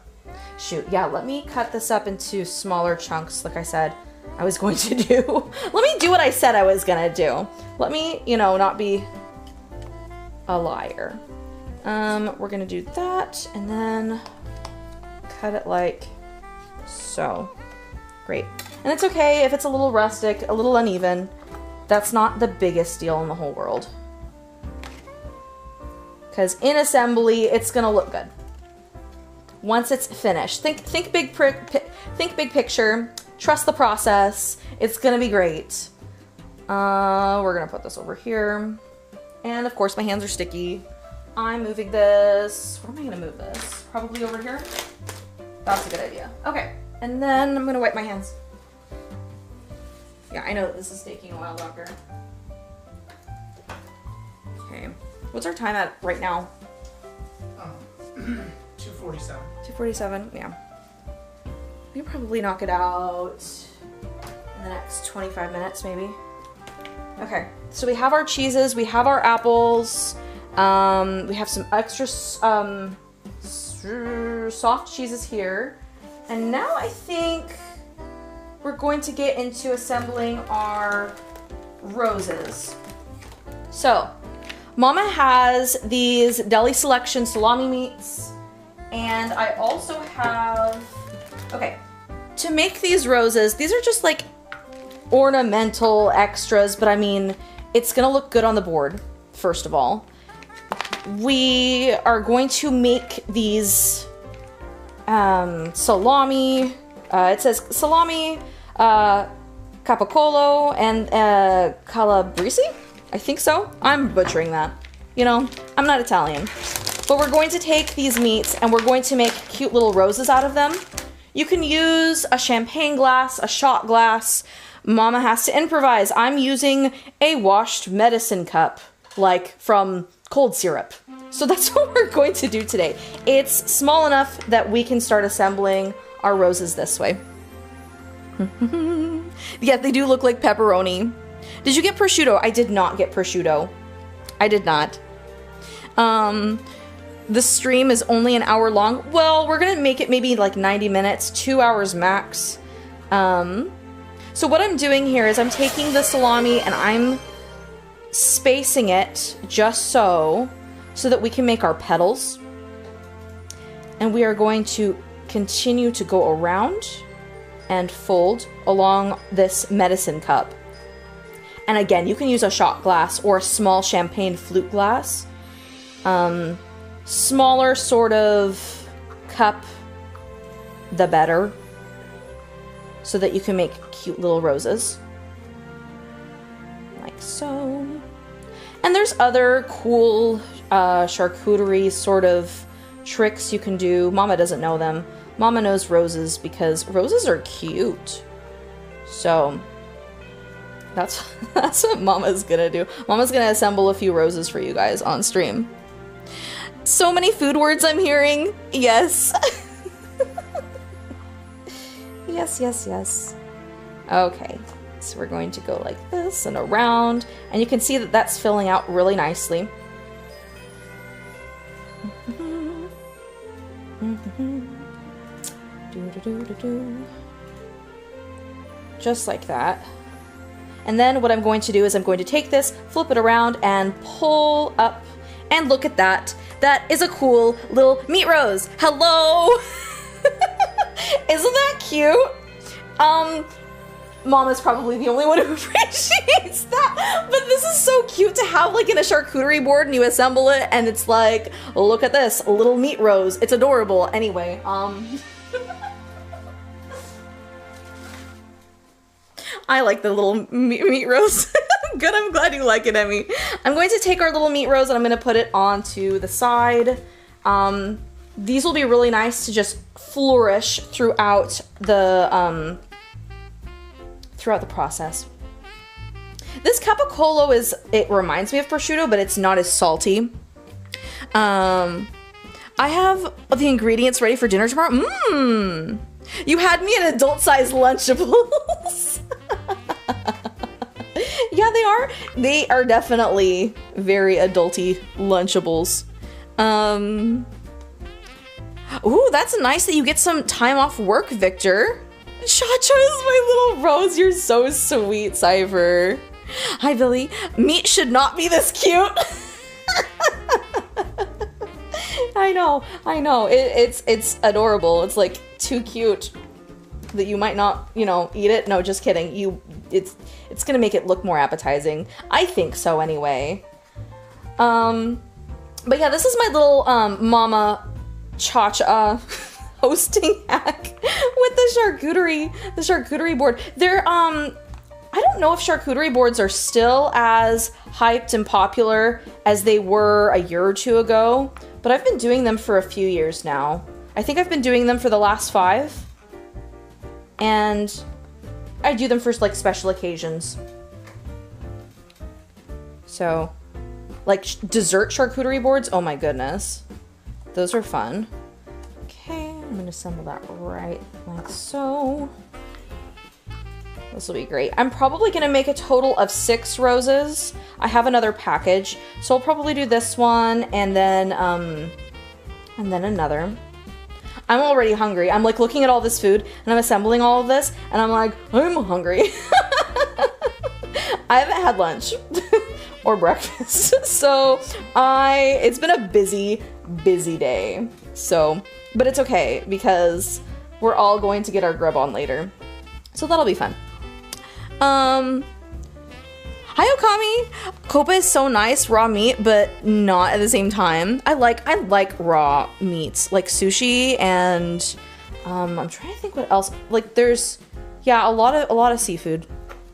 Shoot, yeah, let me cut this up into smaller chunks like I said I was going to do. Let me do what I said I was gonna do. Let me, you know, not be a liar. We're gonna do that and then cut it like so. Great. And it's okay if it's a little rustic, a little uneven. That's not the biggest deal in the whole world. Because in assembly, it's gonna look good. Once it's finished, think big picture. Trust the process. It's gonna be great. We're gonna put this over here, and of course my hands are sticky. I'm moving this. Where am I gonna move this? Probably over here. That's a good idea. Okay, and then I'm gonna wipe my hands. Yeah, I know that this is taking a while longer. Okay. What's our time at right now? 2:47. 2:47, yeah. We can probably knock it out in the next 25 minutes, maybe. Okay, so we have our cheeses, we have our apples, we have some extra soft cheeses here. And now I think we're going to get into assembling our roses. So, Mama has these deli selection salami meats, and I also have, okay, to make these roses, these are just like ornamental extras, but I mean, it's gonna look good on the board, first of all. We are going to make these salami, it says salami, capicolo, and calabrese? I think so. I'm butchering that. You know, I'm not Italian. But we're going to take these meats and we're going to make cute little roses out of them. You can use a champagne glass, a shot glass. Mama has to improvise. I'm using a washed medicine cup, like from cold syrup. So that's what we're going to do today. It's small enough that we can start assembling our roses this way. Yeah, they do look like pepperoni. Did you get prosciutto? I did not get prosciutto. I did not. The stream is only an hour long. Well, we're gonna make it maybe like 90 minutes, 2 hours max. So what I'm doing here is I'm taking the salami and I'm spacing it just so that we can make our petals. And we are going to continue to go around and fold along this medicine cup. And again, you can use a shot glass or a small champagne flute glass. Smaller sort of cup, the better. So that you can make cute little roses. Like so. And there's other cool charcuterie sort of tricks you can do. Mama doesn't know them. Mama knows roses because roses are cute. So that's what Mama's gonna do. Mama's gonna assemble a few roses for you guys on stream. So many food words I'm hearing. Yes. Yes, yes, yes. Okay, so we're going to go like this and around, and you can see that that's filling out really nicely. Just like that. And then what I'm going to do is I'm going to take this, flip it around, and pull up, and look at that. That is a cool little meat rose. Hello! Isn't that cute? Mama's probably the only one who appreciates that. But this is so cute to have like in a charcuterie board and you assemble it and it's like, look at this, a little meat rose. It's adorable. Anyway, I like the little meat rose. Good, I'm glad you like it, Emmy. I'm going to take our little meat rose and I'm going to put it onto the side. These will be really nice to just flourish throughout the process. This capicolo it reminds me of prosciutto, but it's not as salty. I have the ingredients ready for dinner tomorrow. Mmm. You had me at adult-sized Lunchables. Yeah, they are. They are definitely very adulty Lunchables. Ooh, that's nice that you get some time off work, Victor. Cha-Cha is my little rose. You're so sweet, Cypher. Hi, Billy. Meat should not be this cute. I know. It's adorable. It's like too cute that you might not, you know, eat it. No, just kidding. It's gonna make it look more appetizing. I think so, anyway. But yeah, this is my little Mama Cha-Cha hosting hack with the charcuterie board. They're I don't know if charcuterie boards are still as hyped and popular as they were a year or two ago, but I've been doing them for a few years now. I think I've been doing them for the last 5, and I do them for like special occasions. So, like dessert charcuterie boards, oh my goodness. Those are fun. Okay, I'm gonna assemble that right like so. This will be great. I'm probably gonna make a total of 6 roses. I have another package, so I'll probably do this one and then another. I'm already hungry. I'm like looking at all this food and I'm assembling all of this and I'm like, I'm hungry. I haven't had lunch or breakfast, so it's been a busy day. So, but it's okay because we're all going to get our grub on later. So that'll be fun. Hi Okami! Kopa is so nice, raw meat, but not at the same time. I like raw meats, like sushi and I'm trying to think what else. Like there's a lot of seafood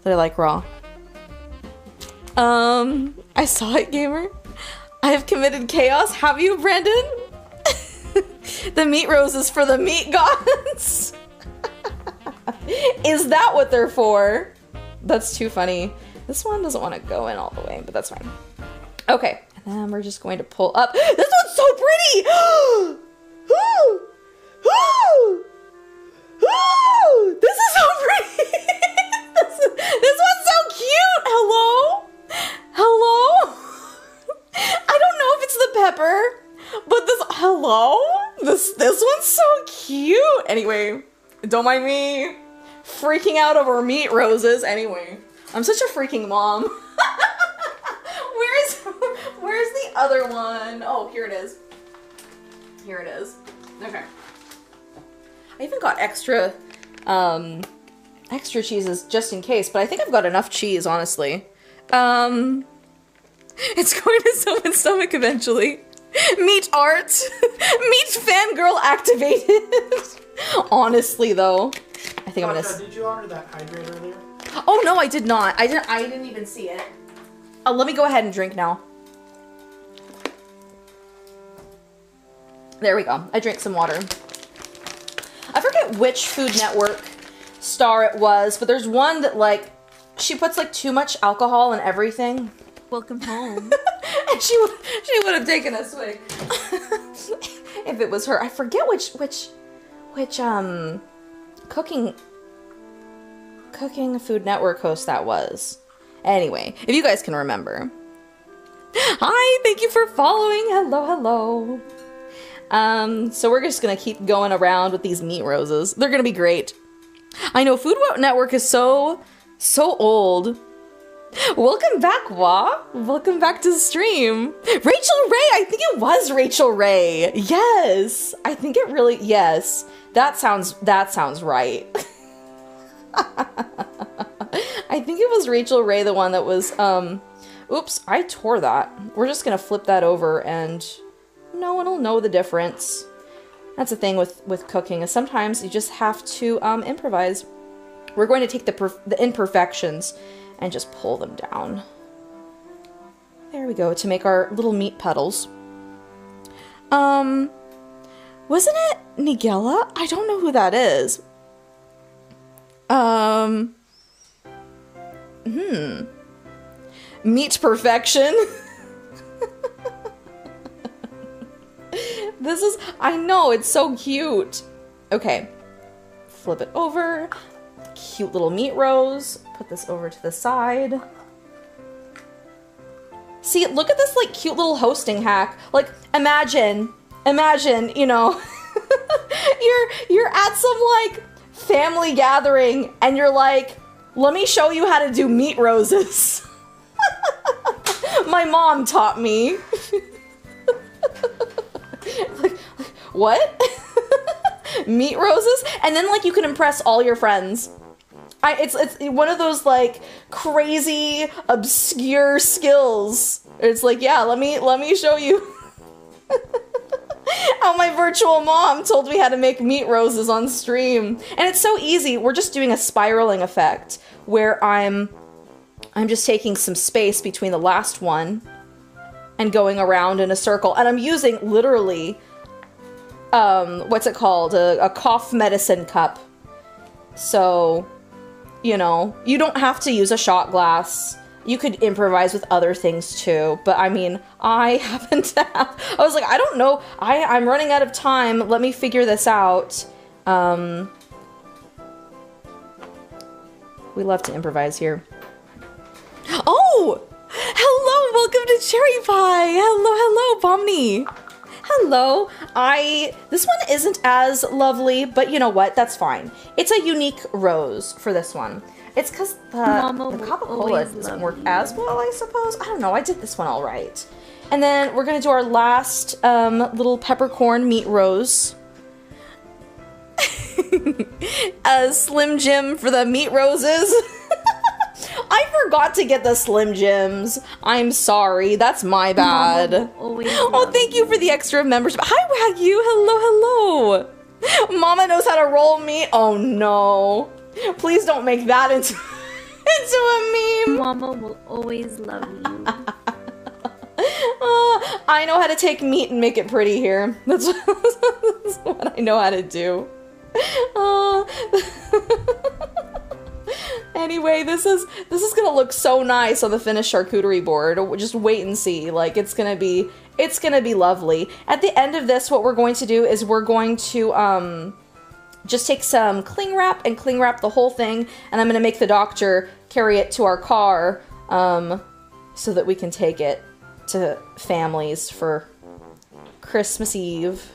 that I like raw. I saw it, gamer. I have committed chaos. Have you, Brandon? The meat roses for the meat gods. Is that what they're for? That's too funny. This one doesn't want to go in all the way, but that's fine. Okay, and then we're just going to pull up. This one's so pretty! This is so pretty! This one's so cute! Hello? Hello? I don't know if it's the pepper, but this one's so cute. Anyway, don't mind me freaking out over meat roses. Anyway, I'm such a freaking mom. Where's the other one? Oh, here it is. Here it is. Okay. I even got extra cheeses just in case, but I think I've got enough cheese, honestly. It's going to someone's stomach eventually. Meat art. Meat fangirl activated. Honestly, though, I think I'm gonna. Did you order that hydrate earlier? Oh no, I did not. I didn't even see it. Let me go ahead and drink now. There we go. I drank some water. I forget which Food Network star it was, but there's one that like she puts like too much alcohol in everything. Welcome home. And she would have taken a swig if it was her. I forget which cooking Food Network host that was. Anyway, if you guys can remember. Hi, thank you for following. Hello. So we're just gonna keep going around with these meat roses. They're gonna be great. I know Food Network is so old. Welcome back, Wa. Welcome back to the stream. Rachel Ray, I think it was Rachel Ray. Yes, I think it really, yes. That sounds right. I think it was Rachel Ray, the one that was, oops, I tore that. We're just gonna flip that over and no one will know the difference. That's the thing with cooking, is sometimes you just have to improvise. We're going to take the imperfections and just pull them down. There we go, to make our little meat petals. Wasn't it Nigella? I don't know who that is. Meat perfection. This is, I know, it's so cute. Okay, flip it over. Cute little meat rose. Put this over to the side. See, look at this like cute little hosting hack. Like, imagine, you know, you're at some like family gathering and you're like, let me show you how to do meat roses. My mom taught me. like, what? Meat roses? And then like you can impress all your friends. It's one of those like crazy obscure skills. It's like, yeah, let me show you how my virtual mom told me how to make meat roses on stream. And it's so easy. We're just doing a spiraling effect where I'm just taking some space between the last one and going around in a circle. And I'm using literally what's it called? A cough medicine cup. So, you know, you don't have to use a shot glass. You could improvise with other things too. But I mean, I happen to have, I was like, I don't know. I'm running out of time. Let me figure this out. We love to improvise here. Oh, hello. Welcome to Cherry Pie. Hello, Pomni. Hello. This one isn't as lovely, but you know what? That's fine. It's a unique rose for this one. It's because the Coca-Cola doesn't work as well, I suppose. I don't know. I did this one all right. And then we're going to do our last little peppercorn meat rose. A Slim Jim for the meat roses. I forgot to get the Slim Jims. I'm sorry. That's my bad. Oh, thank you for the extra membership. Hi, Wagyu. Hello. Mama knows how to roll meat. Oh, no. Please don't make that into a meme. Mama will always love you. I know how to take meat and make it pretty here. That's what I know how to do. Anyway, this is gonna look so nice on the finished charcuterie board. Just wait and see. Like, it's gonna be lovely. At the end of this, what we're going to do is we're going to just take some cling wrap and cling wrap the whole thing, and I'm gonna make the doctor carry it to our car so that we can take it to families for Christmas Eve.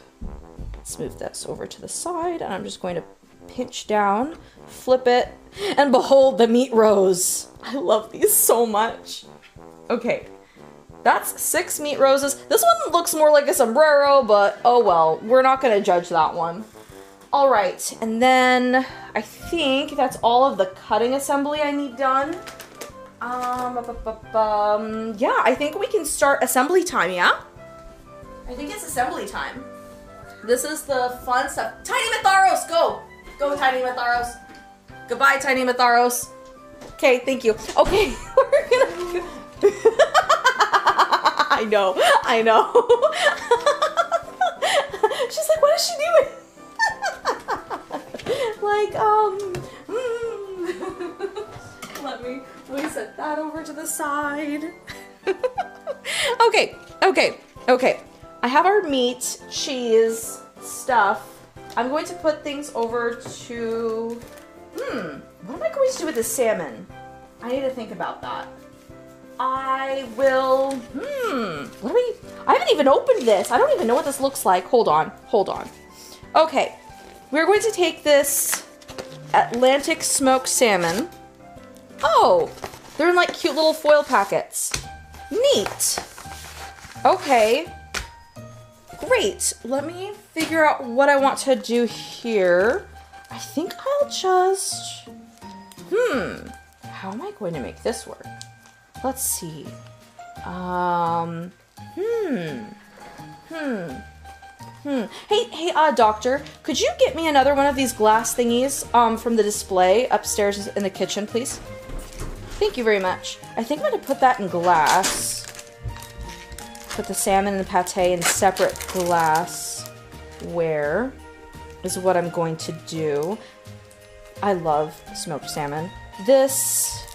Let's move this over to the side, and I'm just going to pinch down, flip it, and behold the meat rose. I love these so much. Okay, that's 6 meat roses. This one looks more like a sombrero, but oh well, we're not gonna judge that one. All right, and then I think that's all of the cutting assembly I need done. Yeah, I think we can start assembly time, yeah? I think it's assembly time. This is the fun stuff. Tiny Matharos, go! Go, Tiny Matharos. Goodbye, Tiny Matharos. Okay, thank you. Okay, we're gonna... I know. She's like, what is she doing? Like, let me set that over to the side. Okay. I have our meat, cheese, stuff. I'm going to put things over to, what am I going to do with the salmon? I need to think about that. I will, I haven't even opened this. I don't even know what this looks like. Hold on. Okay, we're going to take this Atlantic smoked salmon. Oh, they're in like cute little foil packets. Neat. Okay. Great. Let me figure out what I want to do here. I think I'll just... How am I going to make this work? Let's see. Hey, doctor, could you get me another one of these glass thingies from the display upstairs in the kitchen, please? Thank you very much. I think I'm going to put that in glass. Put the salmon and the pate in separate glassware is what I'm going to do. I love smoked salmon. This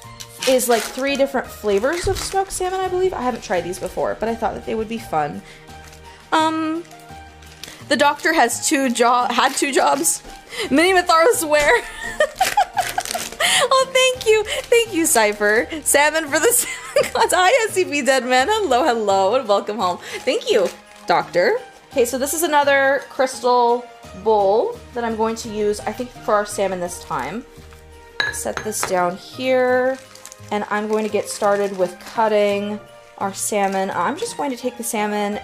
is like 3 different flavors of smoked salmon, I believe. I haven't tried these before, but I thought that they would be fun. The doctor has had two jobs. Mini Matharo swear. Oh, thank you, Cypher. Salmon for the salmon gods. Hi, SCP Deadman. Hello, and welcome home. Thank you, doctor. Okay, so this is another crystal bowl that I'm going to use, I think, for our salmon this time. Set this down here, and I'm going to get started with cutting our salmon. I'm just going to take the salmon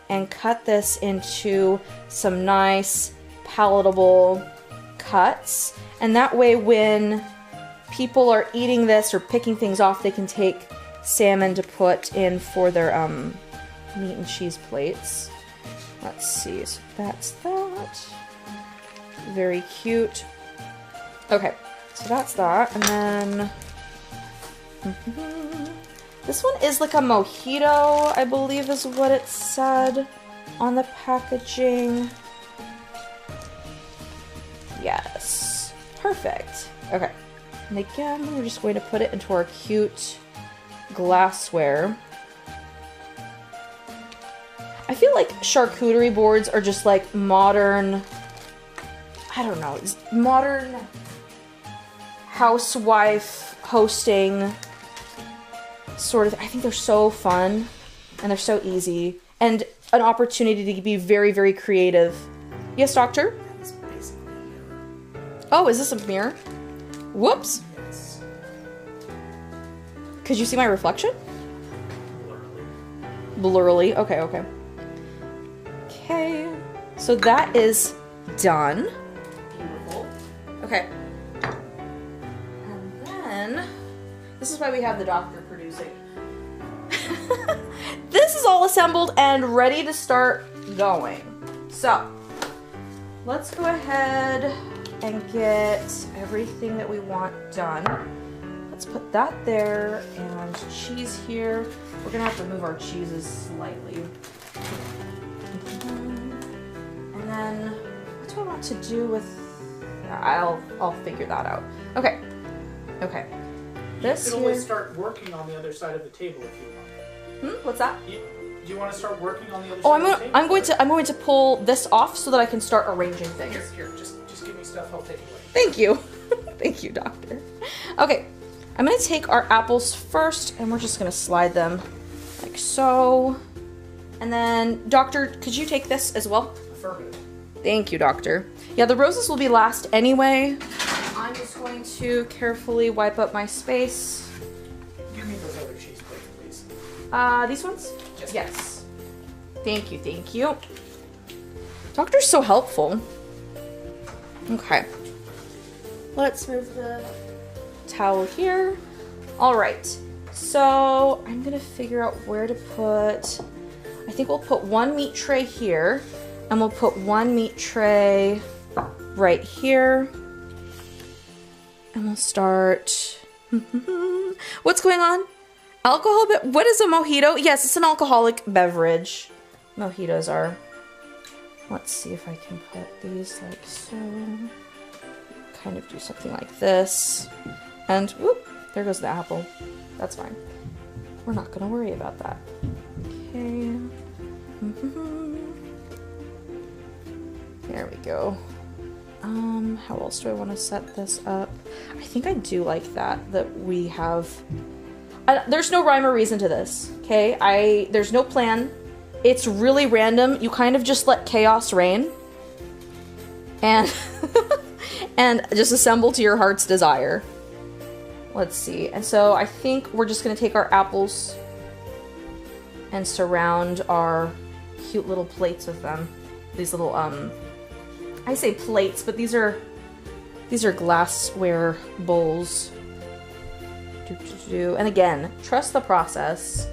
and cut this into some nice, palatable cuts. And that way when people are eating this or picking things off, they can take salmon to put in for their meat and cheese plates. Let's see, so that's that. Very cute. Okay, so that's that, and then this one is like a mojito, I believe is what it said on the packaging. Yes, perfect. Okay, and again, we're just going to put it into our cute glassware. I feel like charcuterie boards are just like modern, I don't know, modern housewife hosting sort of. I think they're so fun and they're so easy and an opportunity to be very, very creative. Yes, doctor? Oh, is this a mirror? Whoops. Yes. Could you see my reflection? Blurrily. Okay, okay. Okay. So that is done. Beautiful. Okay. And then, this is why we have the doctor producing. This is all assembled and ready to start going. So, let's go ahead and get everything that we want done. Let's put that there and cheese here. We're gonna have to move our cheeses slightly. And then, what do I want to do with, I'll figure that out. Okay, okay. This you can always start working on the other side of the table if you want. What's that? Do you want to start working on the other Oh, side of the table? I'm going to pull this off so that I can start arranging things. Here, just give me stuff, I'll take it away. Thank you. Thank you, doctor. Okay, I'm gonna take our apples first and we're just gonna slide them like so. And then, doctor, could you take this as well? Affirmative. Thank you, doctor. Yeah, the roses will be last anyway. I'm just going to carefully wipe up my space. Give me those other cheese plates, please. These ones? Yes. Yes. Thank you, thank you. Doctor's so helpful. Okay. Let's move the towel here. All right. So I'm gonna figure out where to put, I think we'll put one meat tray here and we'll put one meat tray right here. And we'll start. What's going on? Alcohol, but what is a mojito? Yes, it's an alcoholic beverage. Mojitos are. Let's see if I can put these like so. Kind of do something like this. And whoop, there goes the apple. That's fine. We're not gonna worry about that. Okay. There we go. How else do I want to set this up? I think I do like that we have. There's no rhyme or reason to this, okay? There's no plan. It's really random. You kind of just let chaos reign. And, and just assemble to your heart's desire. Let's see. And so I think we're just going to take our apples and surround our cute little plates with them. These little, I say plates, but these are glassware bowls. And again, trust the process.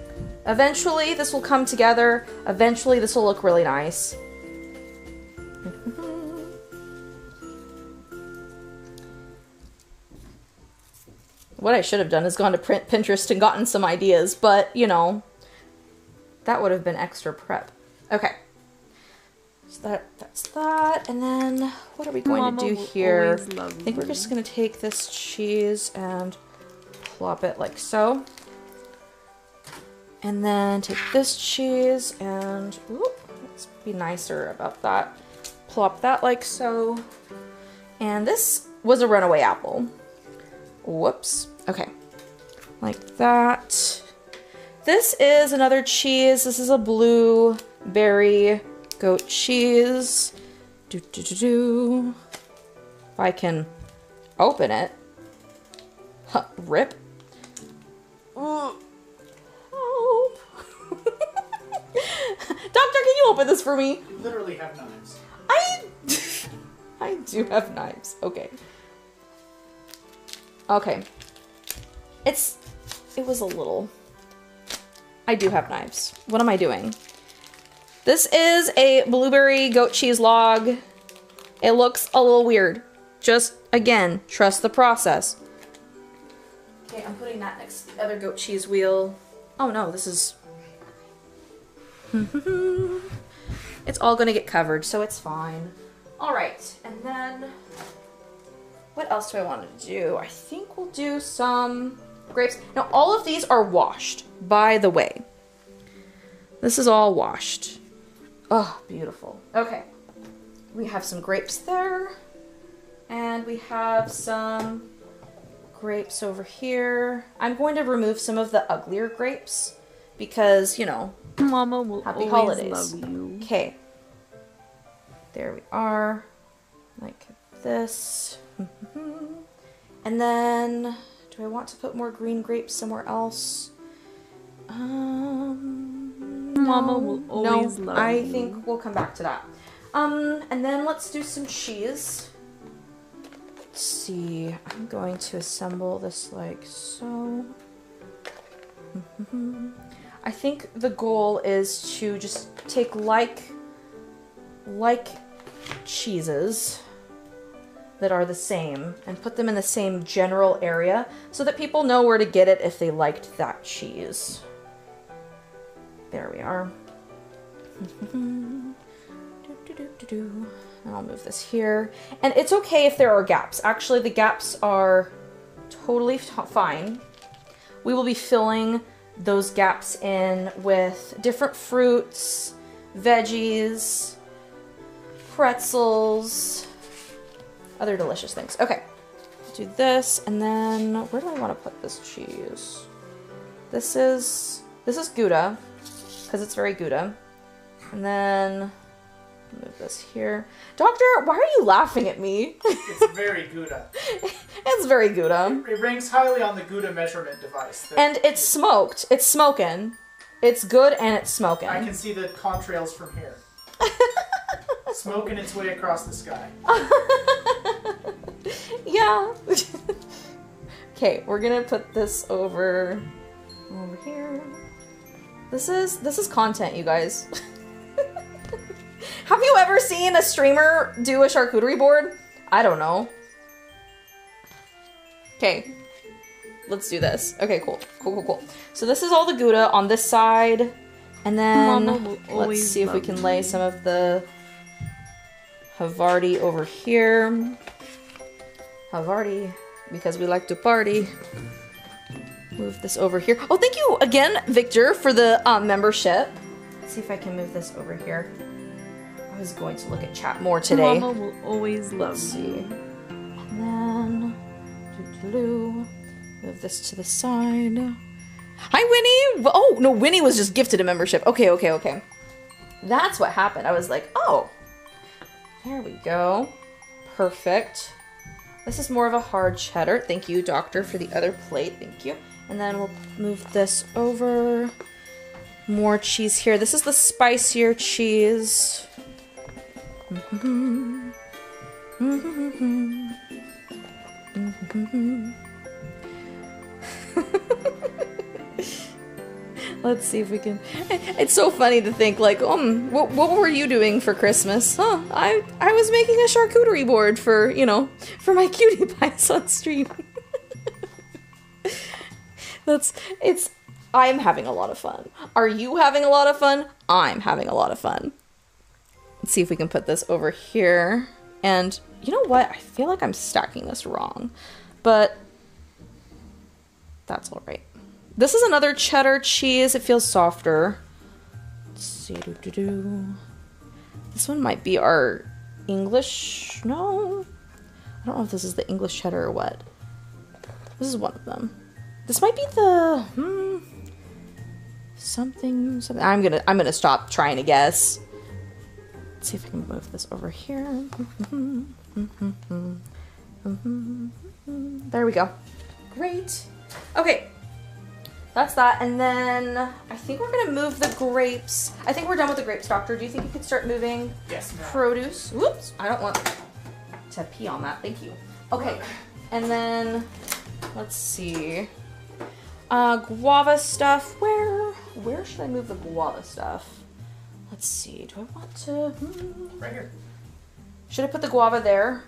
Eventually this will come together. Eventually this will look really nice. What I should have done is gone to Pinterest and gotten some ideas, but you know, that would have been extra prep. Okay. So that's that, and then what are we going to do here? I think we're just going to take this cheese and plop it like so. And then take this cheese and, let's Let's be nicer about that. Plop that like so. And this was a runaway apple. Whoops. Okay. Like that. This is another cheese. This is a blueberry goat cheese. If I can open it. Huh, rip. Help. Doctor, can you open this for me? You literally have knives. I do have knives. Okay. Okay. It was a little. I do have knives. What am I doing? This is a blueberry goat cheese log. It looks a little weird. Just, again, trust the process. Okay, I'm putting that next to the other goat cheese wheel. Oh no, this is... It's all gonna get covered, so it's fine. Alright, and then... What else do I want to do? I think we'll do some grapes. Now, all of these are washed, by the way. This is all washed. Oh, beautiful. Okay. We have some grapes there. And we have some grapes over here. I'm going to remove some of the uglier grapes because, you know, Mama will happy always holidays. love you. Okay. There we are. Like this. And then, do I want to put more green grapes somewhere else? Mama will always love you. I think we'll come back to that. And then let's do some cheese. Let's see. I'm going to assemble this like so. I think the goal is to just take like cheeses that are the same and put them in the same general area so that people know where to get it if they liked that cheese. There we are. And I'll move this here. And it's okay if there are gaps. Actually, the gaps are totally fine. We will be filling those gaps in with different fruits, veggies, pretzels, other delicious things. Okay, do this, and then where do I want to put this cheese? This is Gouda, because it's very Gouda. And then move this here. Doctor, why are you laughing at me? It's very Gouda. It's very Gouda. It ranks highly on the Gouda measurement device. And it's smoked. It's smoking. It's good and it's smoking. I can see the contrails from here. Smoking its way across the sky. Yeah. Okay, we're gonna put this over here. This is content, you guys. Have you ever seen a streamer do a charcuterie board? I don't know. Okay, let's do this. Okay, cool. So this is all the Gouda on this side, and then let's see if we can lay some of the Havarti over here. Havarti, because we like to party. Move this over here. Oh, thank you again, Victor, for the membership. Let's see if I can move this over here. I was going to look at chat more today. Mama will always love you. And then move this to the side. Hi, Winnie. Oh no, Winnie was just gifted a membership. Okay. That's what happened. I was like, oh, there we go. Perfect. This is more of a hard cheddar. Thank you, Doctor, for the other plate. Thank you. And then we'll move this over. More cheese here. This is the spicier cheese. Let's see if we can. It's so funny to think like, what were you doing for Christmas? Huh? I was making a charcuterie board for, you know, for my cutie pies on stream. I'm having a lot of fun. Are you having a lot of fun? I'm having a lot of fun. Let's see if we can put this over here. And you know what? I feel like I'm stacking this wrong, but that's all right. This is another cheddar cheese. It feels softer. Let's see. This one might be our English. No. I don't know if this is the English cheddar or what. This is one of them. This might be the something. I'm gonna stop trying to guess. Let's see if I can move this over here. There we go. Great. Okay. That's that. And then I think we're gonna move the grapes. I think we're done with the grapes, Doctor. Do you think you could start moving produce? Whoops. I don't want to pee on that. Thank you. Okay. And then let's see. Guava stuff. Where should I move the guava stuff? Let's see. Do I want to? Right here. Should I put the guava there?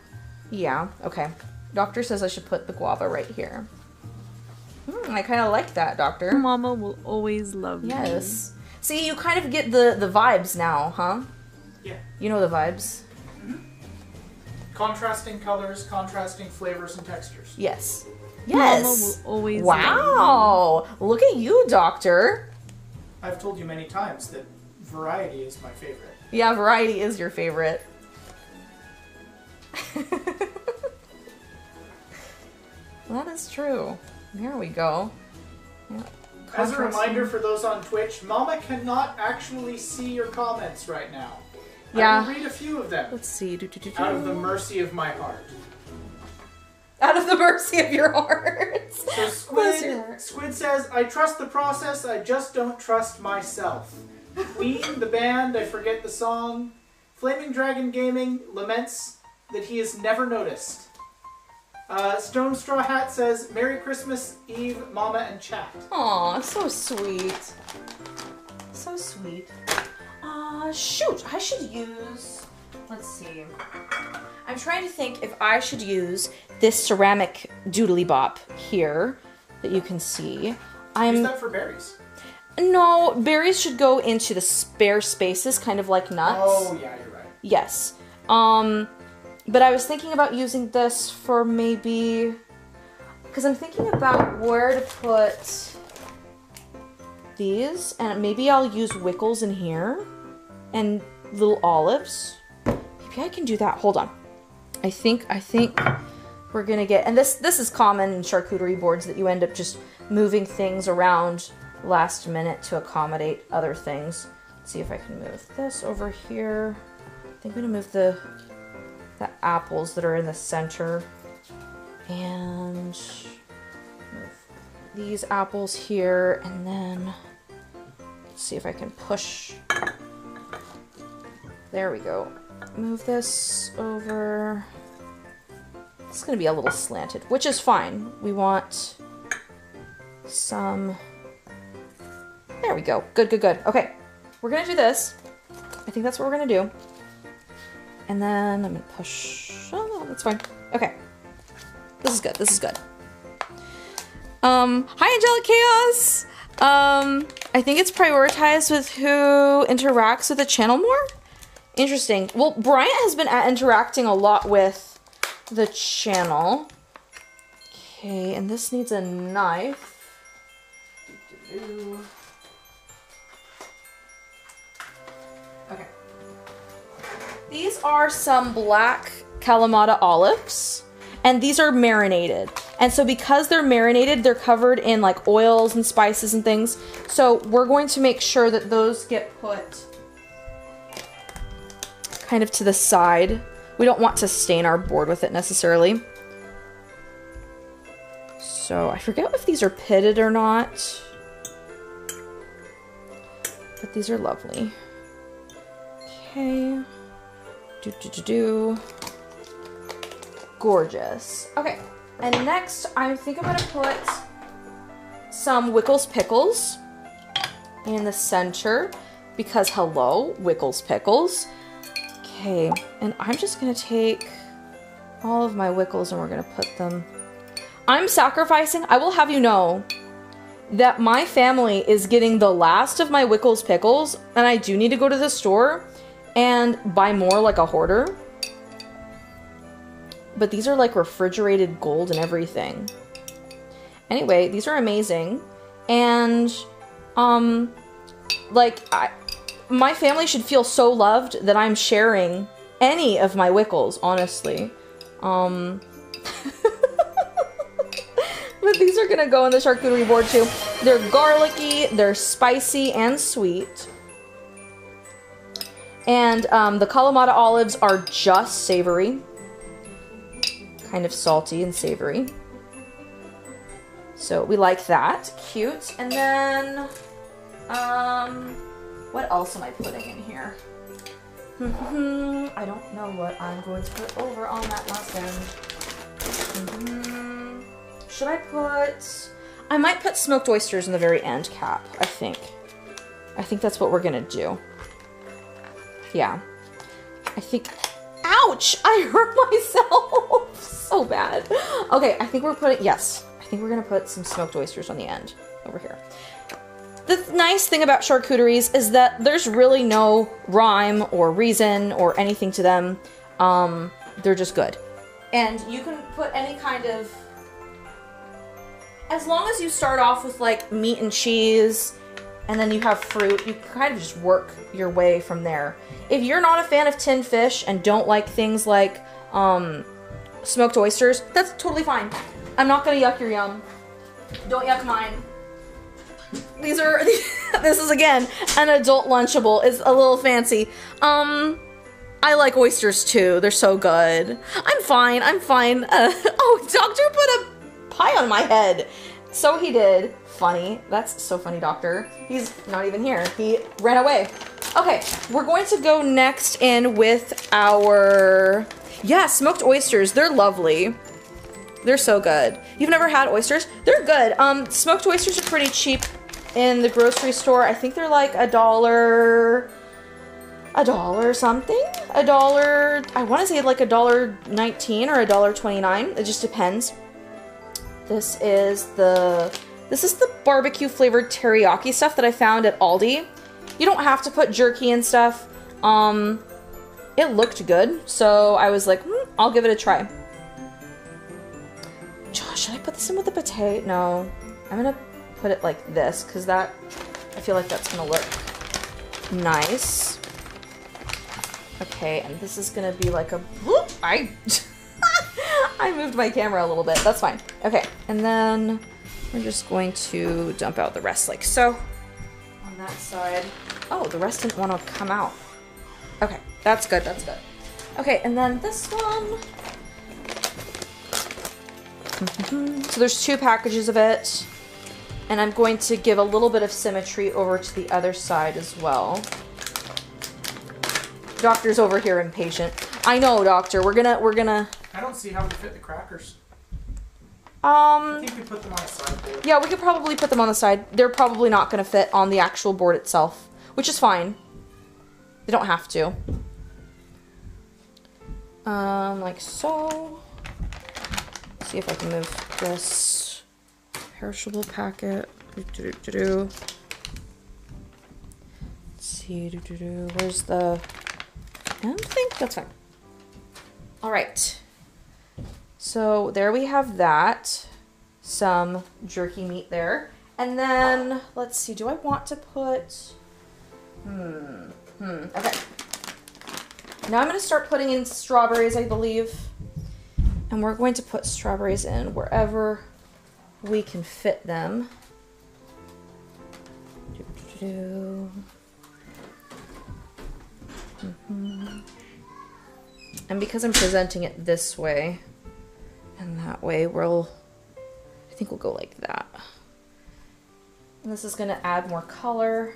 Yeah. Okay. Doctor says I should put the guava right here. I kind of like that, Doctor. Mama will always love you. Yes. See, you kind of get the vibes now, huh? Yeah. You know the vibes? Contrasting colors, contrasting flavors and textures. Yes. Yes. Mama will always wow. Look at you, Doctor. I've told you many times that variety is my favorite. Yeah, variety is your favorite. That is true. There we go. Yeah. As a reminder for those on Twitch, Mama cannot actually see your comments right now. Yeah. I will read a few of them. Let's see. Out of the mercy of my heart. Out of the mercy of your heart. So Squid says, I trust the process, I just don't trust myself. Queen, the band, I forget the song. Flaming Dragon Gaming laments that he has never noticed. Stone Straw Hat says, Merry Christmas Eve, Mama and chat. Aw, so sweet. So sweet. Shoot, I should use, let's see. I'm trying to think if I should use this ceramic doodly bop here that you can see. Use that for berries. No, berries should go into the spare spaces, kind of like nuts. Oh, yeah, you're right. Yes. But I was thinking about using this for maybe, because I'm thinking about where to put these, and maybe I'll use wickles in here, and little olives. Maybe I can do that. Hold on. I think we're gonna get, and this is common in charcuterie boards that you end up just moving things around last minute to accommodate other things. Let's see if I can move this over here. I think I'm gonna move the apples that are in the center and move these apples here, and then let's see if I can push. There we go. Move this over. It's gonna be a little slanted, which is fine. We want some. There we go. Good. Okay, we're gonna do this. I think that's what we're gonna do. And then I'm gonna push. Oh, that's fine. Okay. This is good. Hi, Angelic Chaos. I think it's prioritized with who interacts with the channel more. Interesting. Well, Bryant has been interacting a lot with the channel. Okay, and this needs a knife. Okay. These are some black Kalamata olives, and these are marinated. And so because they're marinated, they're covered in like oils and spices and things. So we're going to make sure that those get put kind of to the side. We don't want to stain our board with it necessarily. So I forget if these are pitted or not, but these are lovely. Okay. Gorgeous. Okay, and next I think I'm gonna put some Wickles pickles in the center because hello, Wickles pickles. Okay, and I'm just gonna take all of my Wickles and we're gonna put them. I'm sacrificing, I will have you know that my family is getting the last of my Wickles pickles, and I do need to go to the store and buy more like a hoarder. But these are like refrigerated gold and everything. Anyway, these are amazing. And like my family should feel so loved that I'm sharing any of my Wickles, honestly. But these are gonna go on the charcuterie board too. They're garlicky, they're spicy and sweet. And the Kalamata olives are just savory. Kind of salty and savory. So we like that. Cute. And then, what else am I putting in here? I don't know what I'm going to put over on that last end. Should I put... I might put smoked oysters in the very end cap, I think. I think that's what we're gonna do. Yeah. I think... Ouch! I hurt myself! So bad. Okay, I think we're putting... Yes. I think we're gonna put some smoked oysters on the end. Over here. The nice thing about charcuteries is that there's really no rhyme or reason or anything to them. They're just good. And you can put any kind of... As long as you start off with like meat and cheese and then you have fruit, you kind of just work your way from there. If you're not a fan of tinned fish and don't like things like smoked oysters, that's totally fine. I'm not gonna yuck your yum. Don't yuck mine. These are, this is again, an adult Lunchable. It's a little fancy. I like oysters too. They're so good. I'm fine. Oh, Doctor put a pie on my head. So he did. Funny. That's so funny, Doctor. He's not even here. He ran away. Okay, we're going to go next in with our, yeah, smoked oysters. They're lovely. They're so good. You've never had oysters? They're good. Smoked oysters are pretty cheap in the grocery store. I think they're like $1 something. I want to say like $1.19 or $1.29. It just depends. This is the barbecue flavored teriyaki stuff that I found at Aldi. You don't have to put jerky and stuff. It looked good, so I was like, I'll give it a try. Should I put this in with the potato? No, I'm gonna put it like this because I feel like that's gonna look nice. Okay, and this is gonna be like a whoop. I moved my camera a little bit. That's fine. Okay, and then we're just going to dump out the rest like so on that side. Oh, the rest didn't want to come out. Okay, that's good. That's good. Okay, and then this one. So there's 2 packages of it, and I'm going to give a little bit of symmetry over to the other side as well. Doctor's over here impatient. I know, Doctor. We're gonna. I don't see how we fit the crackers. I think we put them on a sideboard. Yeah, we could probably put them on the side. They're probably not gonna fit on the actual board itself, which is fine. They don't have to. Like so. Let's see if I can move this perishable packet. Let's see. Where's the? I don't think that's fine. All right. So there we have that. Some jerky meat there. And then, let's see, do I want to put... Okay. Now I'm going to start putting in strawberries, I believe. And we're going to put strawberries in wherever we can fit them. And because I'm presenting it this way and that way, I think we'll go like that. And this is going to add more color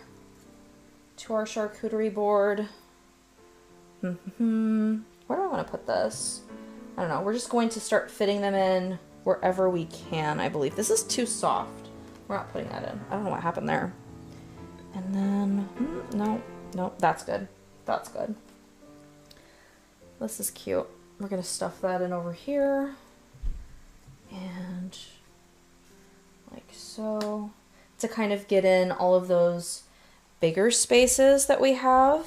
to our charcuterie board. Where do I want to put this? I don't know. We're just going to start fitting them in wherever we can, I believe. This is too soft. We're not putting that in. I don't know what happened there. And then, no, that's good. That's good. This is cute. We're going to stuff that in over here. And like so. To kind of get in all of those bigger spaces that we have.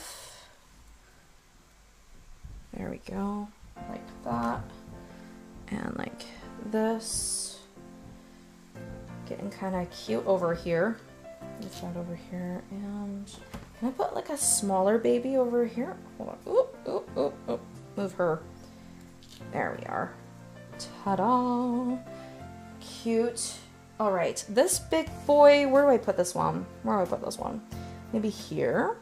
There we go. Like that. And like this. Getting kind of cute over here. Get that over here. And Can I put like a smaller baby over here? Hold on. Oop, oop, oop, oop. Move her. There we are. Ta-da. Cute. All right, this big boy, where do I put this one? Where do I put this one? Maybe here.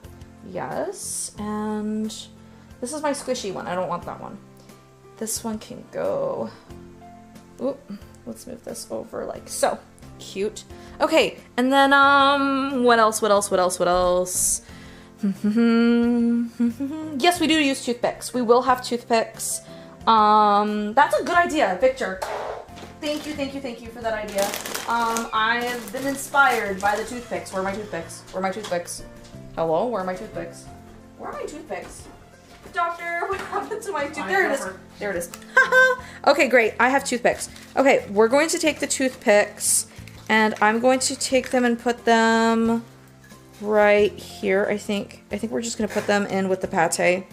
Yes, and this is my squishy one. I don't want that one. This one can go. Oop, let's move this over like so. Cute. Okay, and then what else? Yes, we do use toothpicks. We will have toothpicks. That's a good idea, Victor. Thank you for that idea. I have been inspired by the toothpicks. Where are my toothpicks? Where are my toothpicks? Hello, where are my toothpicks? Where are my toothpicks? Doctor, what happened to my tooth? There it is. There it is. Okay, great. I have toothpicks. Okay, we're going to take the toothpicks and I'm going to take them and put them right here, I think. I think we're just gonna put them in with the pate.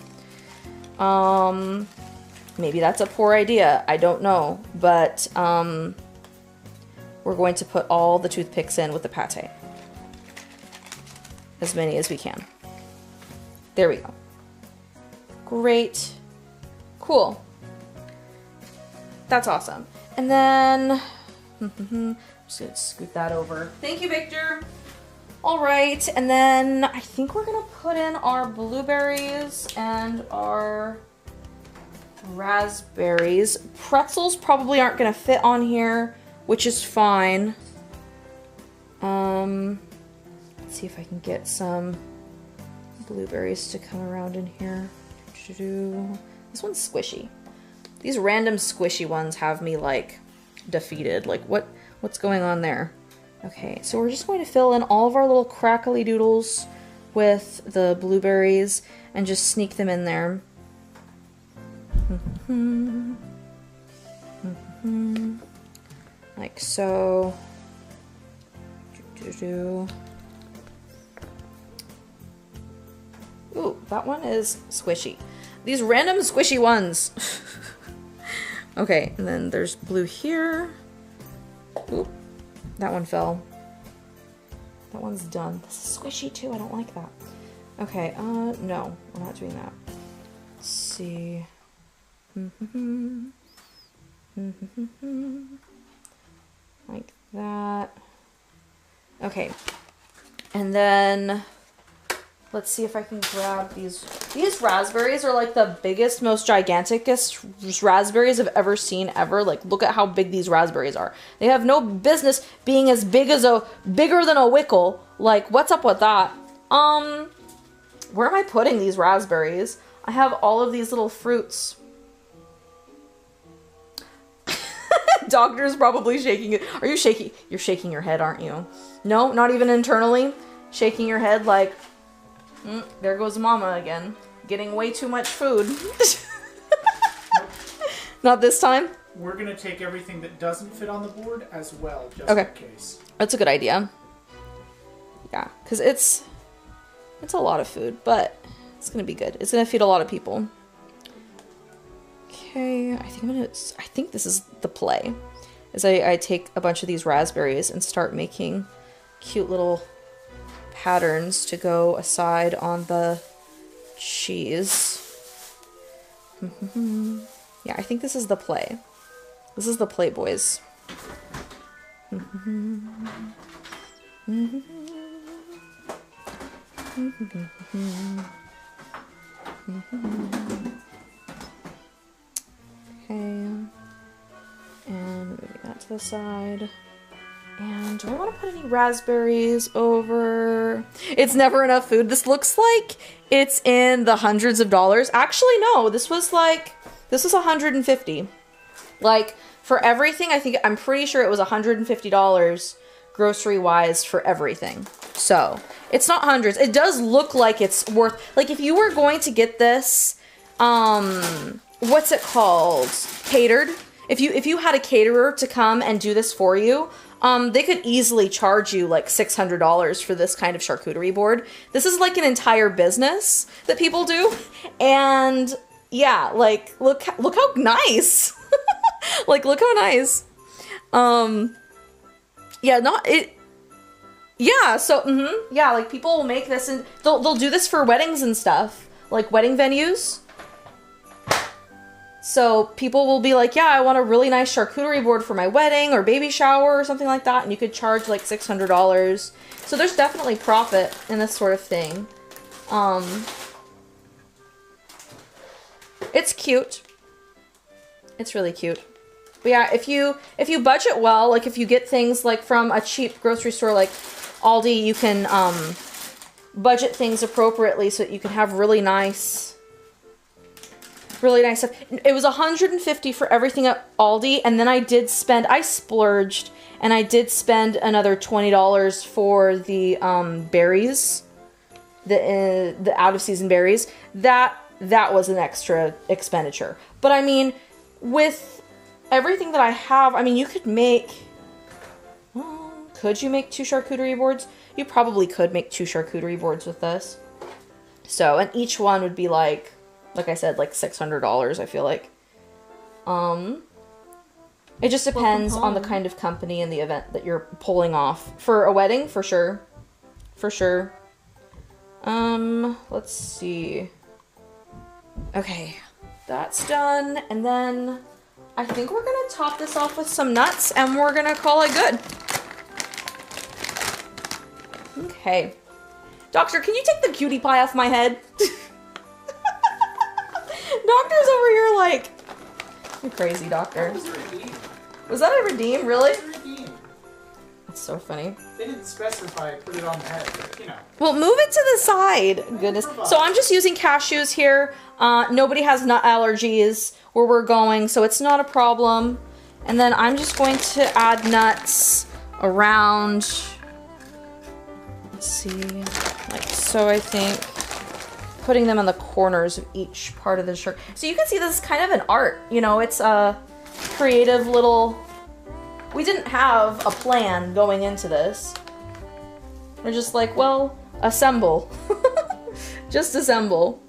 Maybe that's a poor idea. I don't know. But we're going to put all the toothpicks in with the pate. As many as we can. There we go. Great. Cool. That's awesome. And then I'm just gonna scoot that over. Thank you, Victor. All right, and then I think we're gonna put in our blueberries and our raspberries. Pretzels probably aren't gonna fit on here, which is fine. Let's see if I can get some blueberries to come around in here. This one's squishy. These random squishy ones have me like defeated. Like what's going on there? Okay, so we're just going to fill in all of our little crackly doodles with the blueberries and just sneak them in there. Like so. Ooh, that one is squishy. These random squishy ones. Okay, and then there's blue here. Ooh. That one fell. That one's done. This is squishy too. I don't like that. Okay, no, we're not doing that. Let's see. Like that. Okay. And then let's see if I can grab these. These raspberries are like the biggest, most giganticest raspberries I've ever seen ever. Like, look at how big these raspberries are. They have no business being as big as bigger than a Wickle. Like, what's up with that? Where am I putting these raspberries? I have all of these little fruits. Doctor's probably shaking it. Are you shaking? You're shaking your head, aren't you? No, not even internally? Shaking your head like, there goes mama again. Getting way too much food. Not this time? We're going to take everything that doesn't fit on the board as well, just okay. in case. That's a good idea. Yeah, because it's a lot of food, but it's going to be good. It's going to feed a lot of people. Okay, I think this is the play. Is I take a bunch of these raspberries and start making cute little patterns to go aside on the cheese. Yeah, I think this is the play. This is the play, boys. Okay, and moving that to the side. And do I want to put any raspberries over? It's never enough food. This looks like it's in the hundreds of dollars. Actually, no, this was 150. Like, for everything, I'm pretty sure it was $150 grocery-wise for everything. So, it's not hundreds. It does look like it's worth, like, if you were going to get this, what's it called? Catered. If you had a caterer to come and do this for you, they could easily charge you like $600 for this kind of charcuterie board. This is like an entire business that people do. And yeah, like, look how nice. Like, look how nice. Yeah, Yeah, so, yeah, like, people will make this, and they'll do this for weddings and stuff. Like, wedding venues. So, people will be like, yeah, I want a really nice charcuterie board for my wedding or baby shower or something like that, and you could charge, like, $600. So, there's definitely profit in this sort of thing. It's cute. It's really cute. But yeah, if you budget well, like, if you get things, like, from a cheap grocery store like Aldi, you can budget things appropriately so that you can have really nice stuff. It was $150 for everything at Aldi, and then I splurged, and I did spend another $20 for the berries, the out of season berries. That was an extra expenditure. But I mean, with everything that I have, I mean, you could make. Could you make 2 charcuterie boards? You probably could make 2 charcuterie boards with this. So, and each one would be like I said, like $600, I feel like. It just depends on the kind of company and the event that you're pulling off. For a wedding, for sure. For sure. Let's see. Okay, that's done. And then I think we're gonna top this off with some nuts, and we're gonna call it good. Okay. Doctor, can you take the cutie pie off my head? Doctor's over here like, you're crazy, doctor. That was redeemed. Was that a redeem, really? That was redeemed. That's so funny. They didn't specify put it on the head, but you know. Well, move it to the side. Goodness. So I'm just using cashews here. Nobody has nut allergies where we're going, so it's not a problem. And then I'm just going to add nuts around. Let's see, like so, I think. Putting them on the corners of each part of the shirt. So you can see this is kind of an art, you know, it's a creative little, we didn't have a plan going into this. We're just like, well, assemble. Just assemble.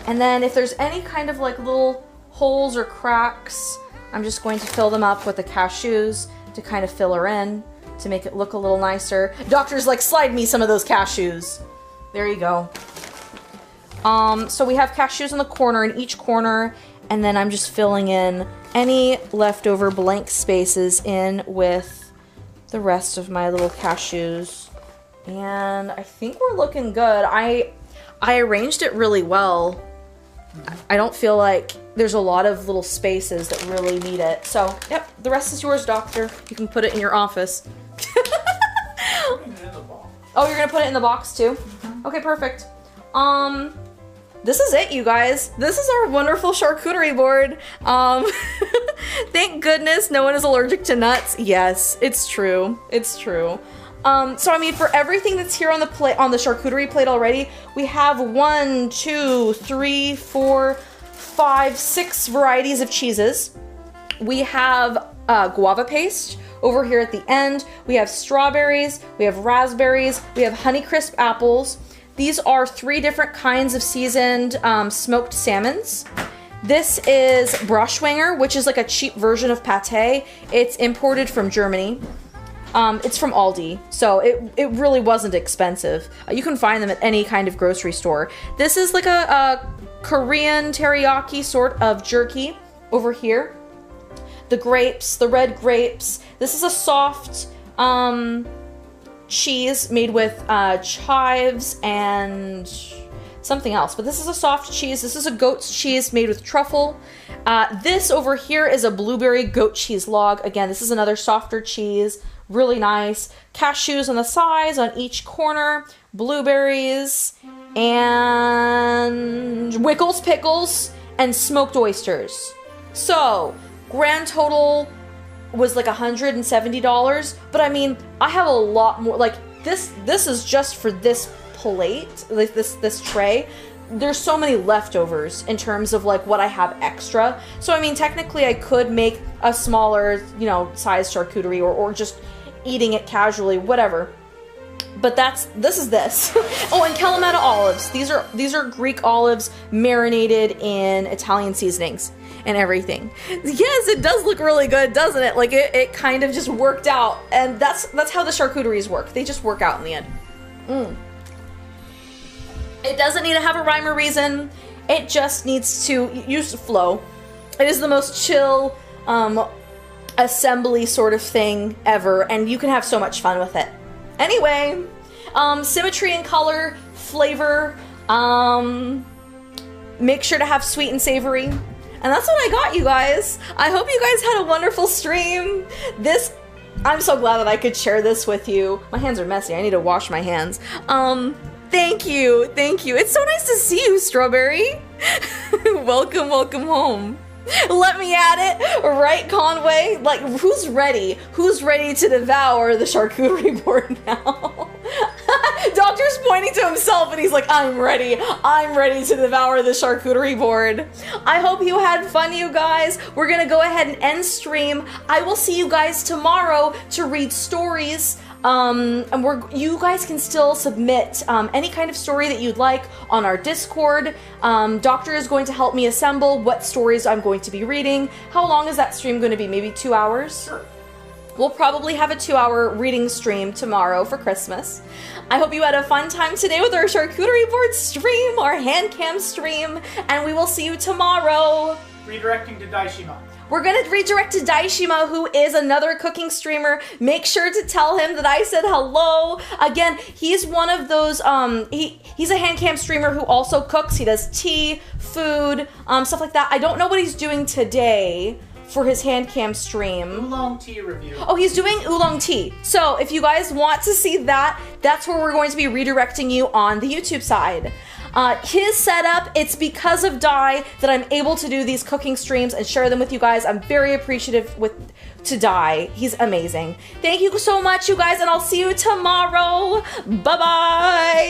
And then if there's any kind of like little holes or cracks, I'm just going to fill them up with the cashews to kind of fill her in, to make it look a little nicer. Doctor's like, slide me some of those cashews. There you go. So we have cashews in the corner, in each corner, and then I'm just filling in any leftover blank spaces in with the rest of my little cashews. And I think we're looking good. I arranged it really well. I don't feel like there's a lot of little spaces that really need it. So, yep, the rest is yours, doctor. You can put it in your office. Putting it in the box. Oh, you're gonna put it in the box too? Okay, perfect. This is it, you guys. This is our wonderful charcuterie board. Thank goodness no one is allergic to nuts. Yes, it's true. It's true. So I mean, for everything that's here on the plate, on the charcuterie plate already, we have 1, 2, 3, 4, 5, 6 varieties of cheeses. We have guava paste over here at the end. We have strawberries, we have raspberries, we have Honeycrisp apples. These are 3 different kinds of seasoned smoked salmons. This is Brushwanger, which is like a cheap version of pate. It's imported from Germany. It's from Aldi, so it really wasn't expensive. You can find them at any kind of grocery store. This is like a Korean teriyaki sort of jerky over here. The grapes, the red grapes. This is a soft cheese made with chives and something else, but this is a soft cheese. This is a goat's cheese made with truffle. This over here is a blueberry goat cheese log. Again, this is another softer cheese, really nice. Cashews on the sides, on each corner, blueberries, and Wickles pickles, and smoked oysters. So, grand total was like $170, but I mean, I have a lot more. Like this is just for this plate, like this tray. There's so many leftovers in terms of like what I have extra. So I mean, technically I could make a smaller, you know, size charcuterie or just eating it casually, whatever. But this is this. Oh, and Kalamata olives. These are Greek olives marinated in Italian seasonings and everything. Yes, it does look really good, doesn't it? Like it kind of just worked out, and that's how the charcuteries work. They just work out in the end. It doesn't need to have a rhyme or reason. It just needs to use flow. It is the most chill assembly sort of thing ever, and you can have so much fun with it. Anyway, symmetry and color, flavor, make sure to have sweet and savory. And that's what I got, you guys. I hope you guys had a wonderful stream. I'm so glad that I could share this with you. My hands are messy. I need to wash my hands. Thank you. It's so nice to see you, Strawberry. Welcome home. Let me at it, right, Conway? Like, who's ready? Who's ready to devour the charcuterie board now? Doctor's pointing to himself and he's like, I'm ready to devour the charcuterie board. I hope you had fun, you guys. We're gonna go ahead and end stream. I will see you guys tomorrow to read stories. And you guys can still submit any kind of story that you'd like on our Discord. Doctor is going to help me assemble what stories I'm going to be reading. How long is that stream going to be? Maybe 2 hours? Sure. We'll probably have a 2-hour reading stream tomorrow for Christmas. I hope you had a fun time today with our charcuterie board stream, our hand cam stream, and we will see you tomorrow. Redirecting to Daishima. We're gonna redirect to Daishima, who is another cooking streamer. Make sure to tell him that I said hello. Again, he's one of those, he's a hand cam streamer who also cooks. He does tea, food, stuff like that. I don't know what he's doing today for his hand cam stream. Oolong tea review. Oh, he's doing oolong tea. So if you guys want to see that, that's where we're going to be redirecting you on the YouTube side. His setup, it's because of Dai that I'm able to do these cooking streams and share them with you guys. I'm very appreciative to Dai. He's amazing. Thank you so much, you guys, and I'll see you tomorrow. Bye-bye.